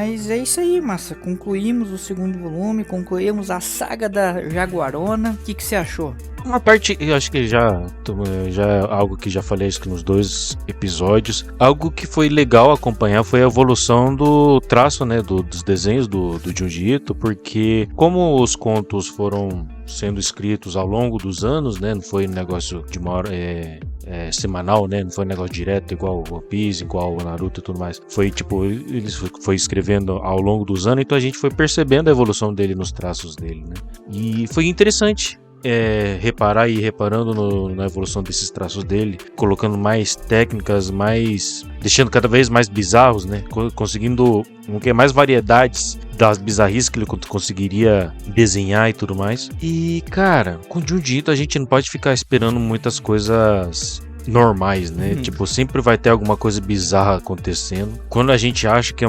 Mas é isso aí, massa. Concluímos o segundo volume, concluímos a saga da Jaguarona. O que você achou? Uma parte, eu acho que já algo que já falei isso nos 2 episódios, algo que foi legal acompanhar foi a evolução do traço, né, dos desenhos do Junji Ito, porque como os contos foram sendo escritos ao longo dos anos, né, não foi um negócio de uma hora, semanal, né, não foi um negócio direto igual o One Piece, igual o Naruto e tudo mais, foi tipo, ele foi escrevendo ao longo dos anos, então a gente foi percebendo a evolução dele nos traços dele, né, e foi interessante reparar e ir reparando na evolução desses traços dele, colocando mais técnicas, deixando cada vez mais bizarros, né? Conseguindo mais variedades das bizarrices que ele conseguiria desenhar e tudo mais. E, cara, com Junji Ito a gente não pode ficar esperando muitas coisas normais, né? Tipo, sempre vai ter alguma coisa bizarra acontecendo. Quando a gente acha que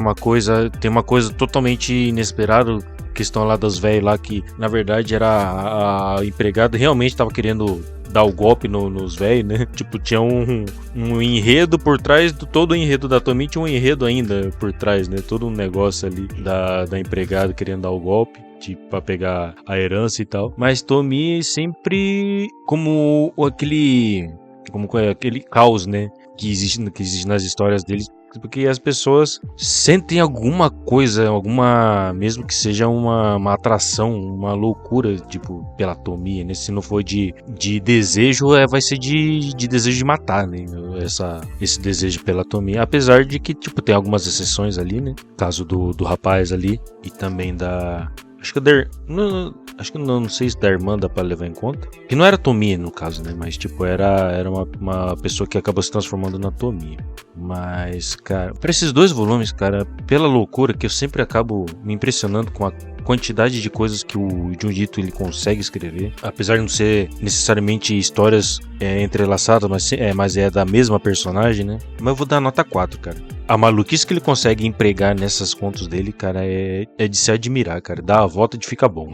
tem uma coisa totalmente inesperada, questão lá dos velhos lá, que na verdade era a empregada realmente tava querendo dar o golpe nos velhos, né? Tipo, tinha um enredo por trás, todo o enredo da Tomi tinha um enredo ainda por trás, né? Todo um negócio ali da empregada querendo dar o golpe, tipo, pra pegar a herança e tal. Mas Tomi sempre como aquele caos, né? Que existe nas histórias deles. Porque as pessoas sentem alguma coisa, mesmo que seja uma atração, uma loucura, tipo, pela Tomi, né? Se não for de desejo, vai ser de desejo de matar, né? Esse desejo pela Tomi. Apesar de que, tipo, tem algumas exceções ali, né? Caso do rapaz ali e também da... Não sei se da irmã dá pra levar em conta. Que não era Tomi no caso, né? Mas tipo, era uma pessoa que acabou se transformando na Tomi. Mas, cara, pra esses 2 volumes, cara, pela loucura que eu sempre acabo me impressionando com a quantidade de coisas que o Junji Ito ele consegue escrever, apesar de não ser necessariamente histórias entrelaçadas, mas é da mesma personagem, né? Mas eu vou dar nota 4, cara. A maluquice que ele consegue empregar nessas contos dele, cara, é de se admirar, cara. Dá a volta de ficar bom.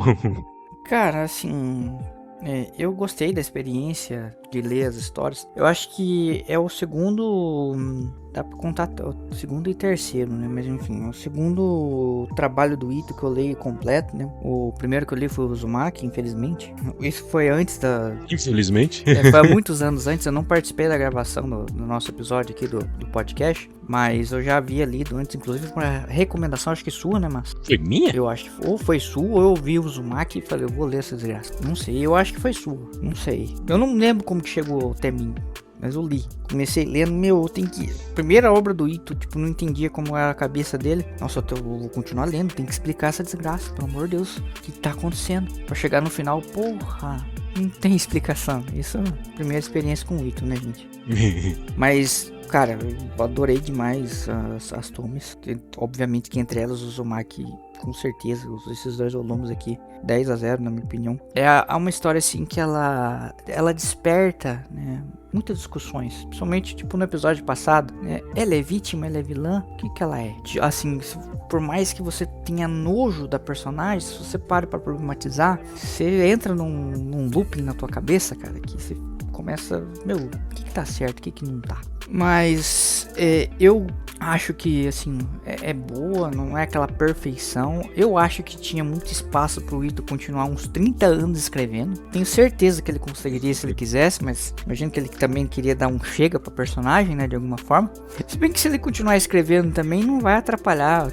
Cara, assim, eu gostei da experiência de ler as histórias. Eu acho que é o segundo... Dá pra contar o segundo e terceiro, né? Mas enfim, o segundo trabalho do Ito que eu leio completo, né? O primeiro que eu li foi o Uzumaki, infelizmente. Isso foi antes da... Infelizmente? Foi há muitos anos antes. Eu não participei da gravação do nosso episódio aqui do podcast. Mas eu já havia lido antes, inclusive por uma recomendação, acho que sua, né, Márcio? Foi minha? Eu acho que ou foi sua, ou eu vi o Uzumaki e falei, eu vou ler essa desgraça. Não sei, eu acho que foi sua, não sei. Eu não lembro como que chegou até mim. Mas eu li. Comecei lendo, eu tenho que... Primeira obra do Ito, tipo, não entendia como era a cabeça dele. Nossa, eu vou continuar lendo, tem que explicar essa desgraça, pelo amor de Deus. O que tá acontecendo? Pra chegar no final, porra, não tem explicação. Isso é a primeira experiência com o Ito, né, gente? Mas, cara, eu adorei demais as tomes. Obviamente que entre elas o Uzumaki, com certeza, esses 2 volumes aqui, 10-0 na minha opinião. É uma história assim que ela desperta, né, muitas discussões, principalmente tipo no episódio passado, né? Ela é vítima, ela é vilã, o que ela é? Assim, por mais que você tenha nojo da personagem, se você para pra problematizar, você entra num looping na tua cabeça, cara, que você começa, o que tá certo, o que não tá. Mas eu acho que, assim, é boa, não é aquela perfeição. Eu acho que tinha muito espaço pro Ito continuar uns 30 anos escrevendo. Tenho certeza que ele conseguiria se ele quisesse, mas imagino que ele também queria dar um chega pro personagem, né, de alguma forma. Se bem que se ele continuar escrevendo também não vai atrapalhar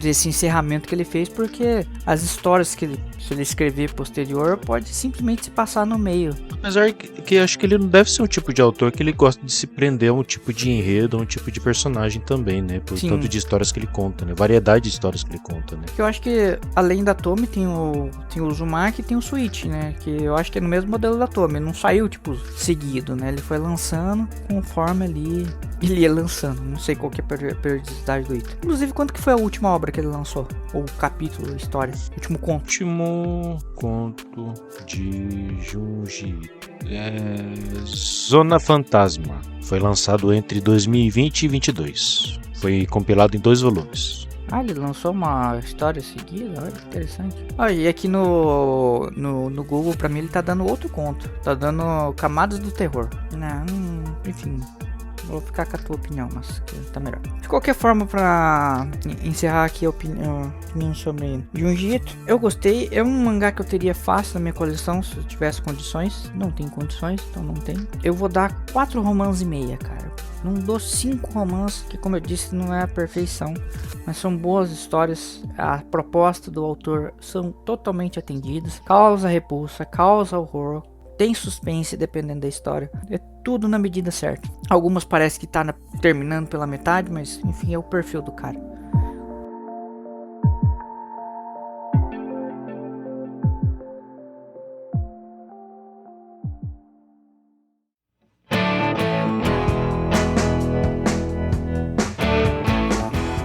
esse encerramento que ele fez, porque as histórias que se ele escrever posterior, pode simplesmente se passar no meio. Apesar que eu acho que ele não deve ser um tipo de autor que ele gosta de se prender a um tipo de enredo, a um tipo de personagem também, né? Por tanto de histórias que ele conta, né? Variedade de histórias que ele conta, né? Eu acho que além da Tomi tem o Uzumaki e tem o Switch, né? Que eu acho que é no mesmo modelo da Tomi. Não saiu, tipo, seguido, né? Ele foi lançando conforme ali ele ia lançando. Não sei qual que é a periodicidade do Ito. Inclusive, quanto que foi a última obra que ele lançou? Ou capítulo, história? Último conto? Último conto de Junji Zona Fantasma. Foi lançado entre 2020 e 2022. Foi compilado em 2 volumes. Ele lançou uma história seguida, olha que interessante. E aqui no Google, pra mim, ele tá dando outro conto. Tá dando Camadas do Terror. Enfim, Vou ficar com a tua opinião, mas tá melhor. De qualquer forma, pra encerrar aqui a opinião sobre Junji Ito, eu gostei. É um mangá que eu teria fácil na minha coleção se eu tivesse condições. Não tem condições, então não tem. Eu vou dar 4 romances e meia, cara. Não dou 5 romances, que como eu disse, não é a perfeição, mas são boas histórias. A proposta do autor são totalmente atendidas. Causa repulsa, causa horror, tem suspense dependendo da história. É tudo na medida certa. Algumas parece que tá terminando pela metade, mas enfim, é o perfil do cara.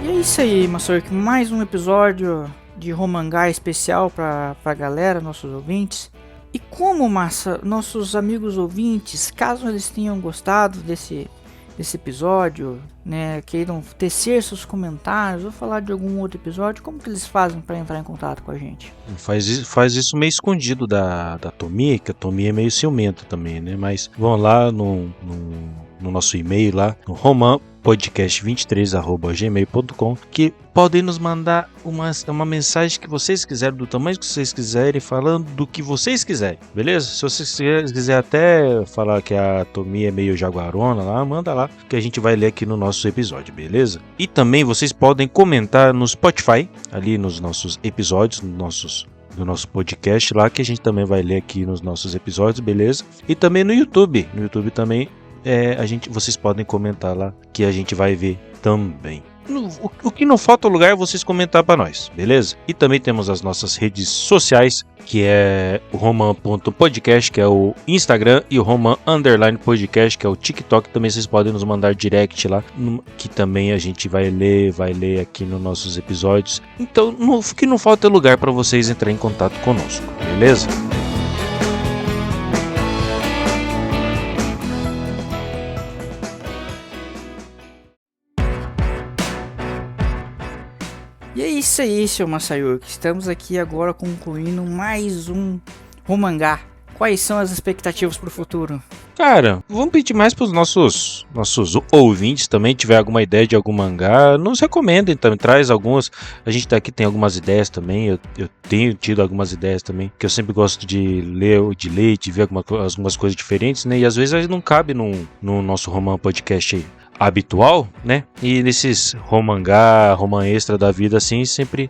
E é isso aí, Masaruki. Mais um episódio de Romangá especial pra galera, nossos ouvintes. E como, massa, nossos amigos ouvintes, caso eles tenham gostado desse episódio, né, queiram tecer seus comentários ou falar de algum outro episódio, como que eles fazem para entrar em contato com a gente? Faz isso meio escondido da Tomi, que a Tomi é meio ciumenta também, né? Mas vão lá no nosso e-mail lá, no romanpodcast23@gmail.com, que podem nos mandar uma mensagem que vocês quiserem, do tamanho que vocês quiserem, falando do que vocês quiserem, beleza? Se vocês quiserem até falar que a Tomi é meio jaguarona lá, manda lá, que a gente vai ler aqui no nosso episódio, beleza? E também vocês podem comentar no Spotify, ali nos nossos episódios, do nosso podcast lá, que a gente também vai ler aqui nos nossos episódios, beleza? E também no YouTube. No YouTube também vocês podem comentar lá, que a gente vai ver também. O que não falta lugar é vocês comentar para nós, beleza? E também temos as nossas redes sociais, que é o roman.podcast, que é o Instagram, e o roman_podcast, que é o TikTok. Também vocês podem nos mandar direct lá, que também a gente vai ler aqui nos nossos episódios. Então, o que não falta é lugar para vocês entrar em contato conosco, beleza? E é isso aí, seu Masayuki. Estamos aqui agora concluindo mais um Romangá. Quais são as expectativas pro futuro? Cara, vamos pedir mais pros nossos ouvintes também, tiver alguma ideia de algum mangá, nos recomendem também, traz algumas. A gente aqui tem algumas ideias também, eu tenho tido algumas ideias também, que eu sempre gosto de ler, de ver algumas coisas diferentes, né? E às vezes não cabe no nosso Roman Podcast aí habitual, né? E nesses roman extra da vida assim, sempre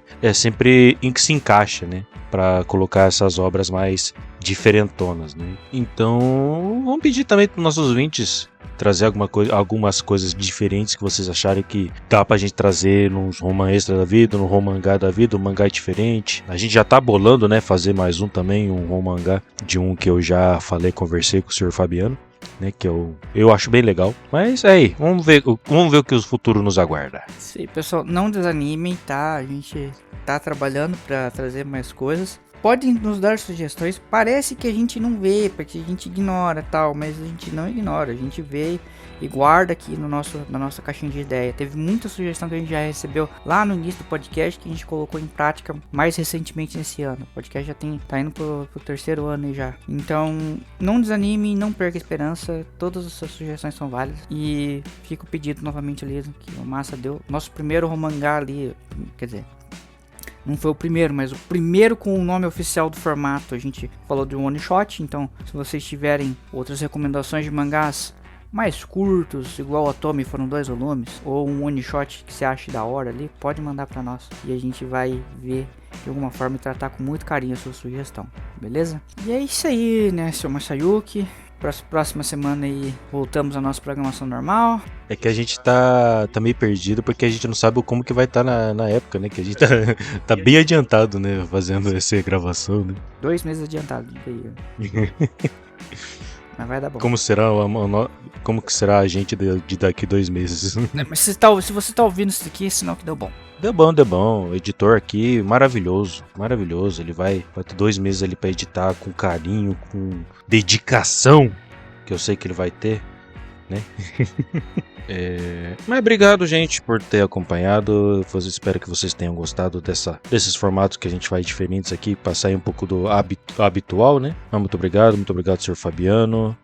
em que se encaixa, né? Para colocar essas obras mais diferentonas, né? Então, vamos pedir também para os nossos ouvintes trazer algumas coisas diferentes que vocês acharem que dá pra gente trazer nos roman extra da vida, no romangá da vida, um mangá diferente. A gente já tá bolando, né? Fazer mais um também, um romangá de um que eu já conversei com o senhor Fabiano, né, que eu acho bem legal. Mas aí, vamos ver o que o futuro nos aguarda. Sim, pessoal, não desanimem, tá? A gente tá trabalhando para trazer mais coisas. Podem nos dar sugestões. Parece que a gente não vê, porque a gente ignora tal, mas a gente não ignora. A gente vê e guarda aqui na nossa caixinha de ideia. Teve muita sugestão que a gente já recebeu lá no início do podcast, que a gente colocou em prática mais recentemente nesse ano. O podcast já tá indo pro 3º ano aí já. Então, não desanime, não perca a esperança. Todas as suas sugestões são válidas. E fica o pedido novamente ali, que o Massa deu. Nosso primeiro romangá ali, quer dizer, não foi o primeiro, mas o primeiro com o nome oficial do formato. A gente falou de um one shot, então se vocês tiverem outras recomendações de mangás mais curtos, igual a Tomi, foram 2 volumes, ou um one shot que você ache da hora ali, pode mandar pra nós e a gente vai ver de alguma forma e tratar com muito carinho a sua sugestão, beleza? E é isso aí, né, seu Masayuki. Próxima semana aí voltamos à nossa programação normal. É que a gente tá meio perdido porque a gente não sabe como que vai estar na época, né? Que a gente tá bem adiantado, né? Fazendo essa gravação, né? 2 meses adiantado. Mas vai dar bom. Como que será a gente de daqui 2 meses? Mas se você tá ouvindo isso aqui, é sinal que deu bom. Deu bom. O editor aqui, maravilhoso. Ele vai ter 2 meses ali pra editar com carinho, com dedicação, que eu sei que ele vai ter. né? Mas obrigado, gente, por ter acompanhado. Eu espero que vocês tenham gostado desses formatos que a gente faz diferentes aqui, pra sair um pouco do habitual, né? Mas muito obrigado, senhor Fabiano.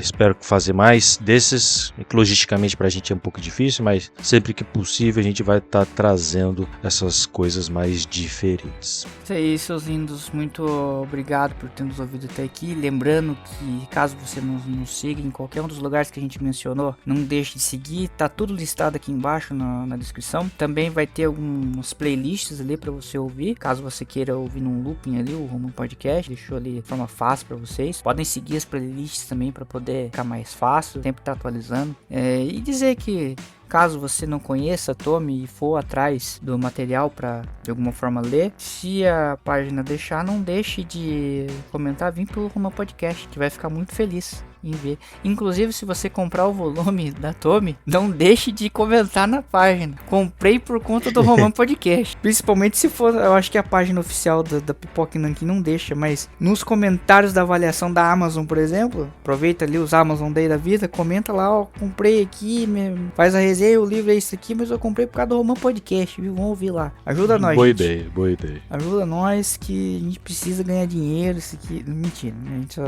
Espero fazer mais desses. Logisticamente pra gente é um pouco difícil, mas sempre que possível a gente vai estar trazendo essas coisas mais diferentes. Isso aí, seus lindos, muito obrigado por ter nos ouvido até aqui. Lembrando que caso você nos siga em qualquer um dos lugares que a gente mencionou, não deixe de seguir, tá tudo listado aqui embaixo na descrição. Também vai ter algumas playlists ali para você ouvir, caso você queira ouvir num looping ali o Roman Podcast, deixou ali de forma fácil para vocês. Podem seguir as playlists também para poder ficar mais fácil, sempre tá atualizando. E dizer que caso você não conheça, tome e for atrás do material para de alguma forma ler. Se a página deixar, não deixe de comentar, vem pro Roman Podcast, que vai ficar muito feliz em ver. Inclusive, se você comprar o volume da Tommy, não deixe de comentar na página. Comprei por conta do Roman Podcast. Principalmente se for, eu acho que a página oficial da Pipoca Nanquim não deixa, mas nos comentários da avaliação da Amazon, por exemplo, aproveita ali os Amazon Day da vida, comenta lá, ó, comprei aqui, faz a resenha, o livro é isso aqui, mas eu comprei por causa do Roman Podcast, viu? Vamos ouvir lá. Ajuda nós, boa gente. Boa ideia. Ajuda nós que a gente precisa ganhar dinheiro, isso aqui... Mentira, né? A gente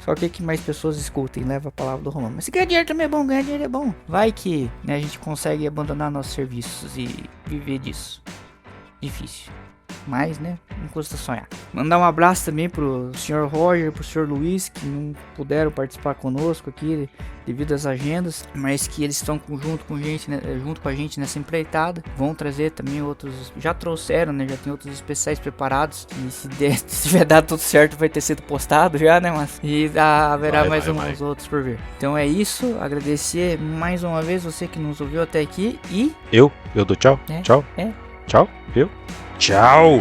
só quer que mais pessoas escutem, leva a palavra do Romano. Mas se ganhar dinheiro também é bom, ganhar dinheiro é bom. Vai que, né, a gente consegue abandonar nossos serviços e viver disso. Difícil. Mas, né, não custa sonhar. Mandar um abraço também pro Sr. Roger, pro Sr. Luiz, que não puderam participar conosco aqui devido às agendas, mas que eles estão junto com a gente nessa empreitada. Vão trazer também outros, já trouxeram, né, já tem outros especiais preparados, e se tiver dado tudo certo vai ter sido postado já, né, mas e haverá mais uns outros por vir. Então é isso, agradecer mais uma vez você que nos ouviu até aqui e... Eu dou tchau, tchau, tchau, tchau.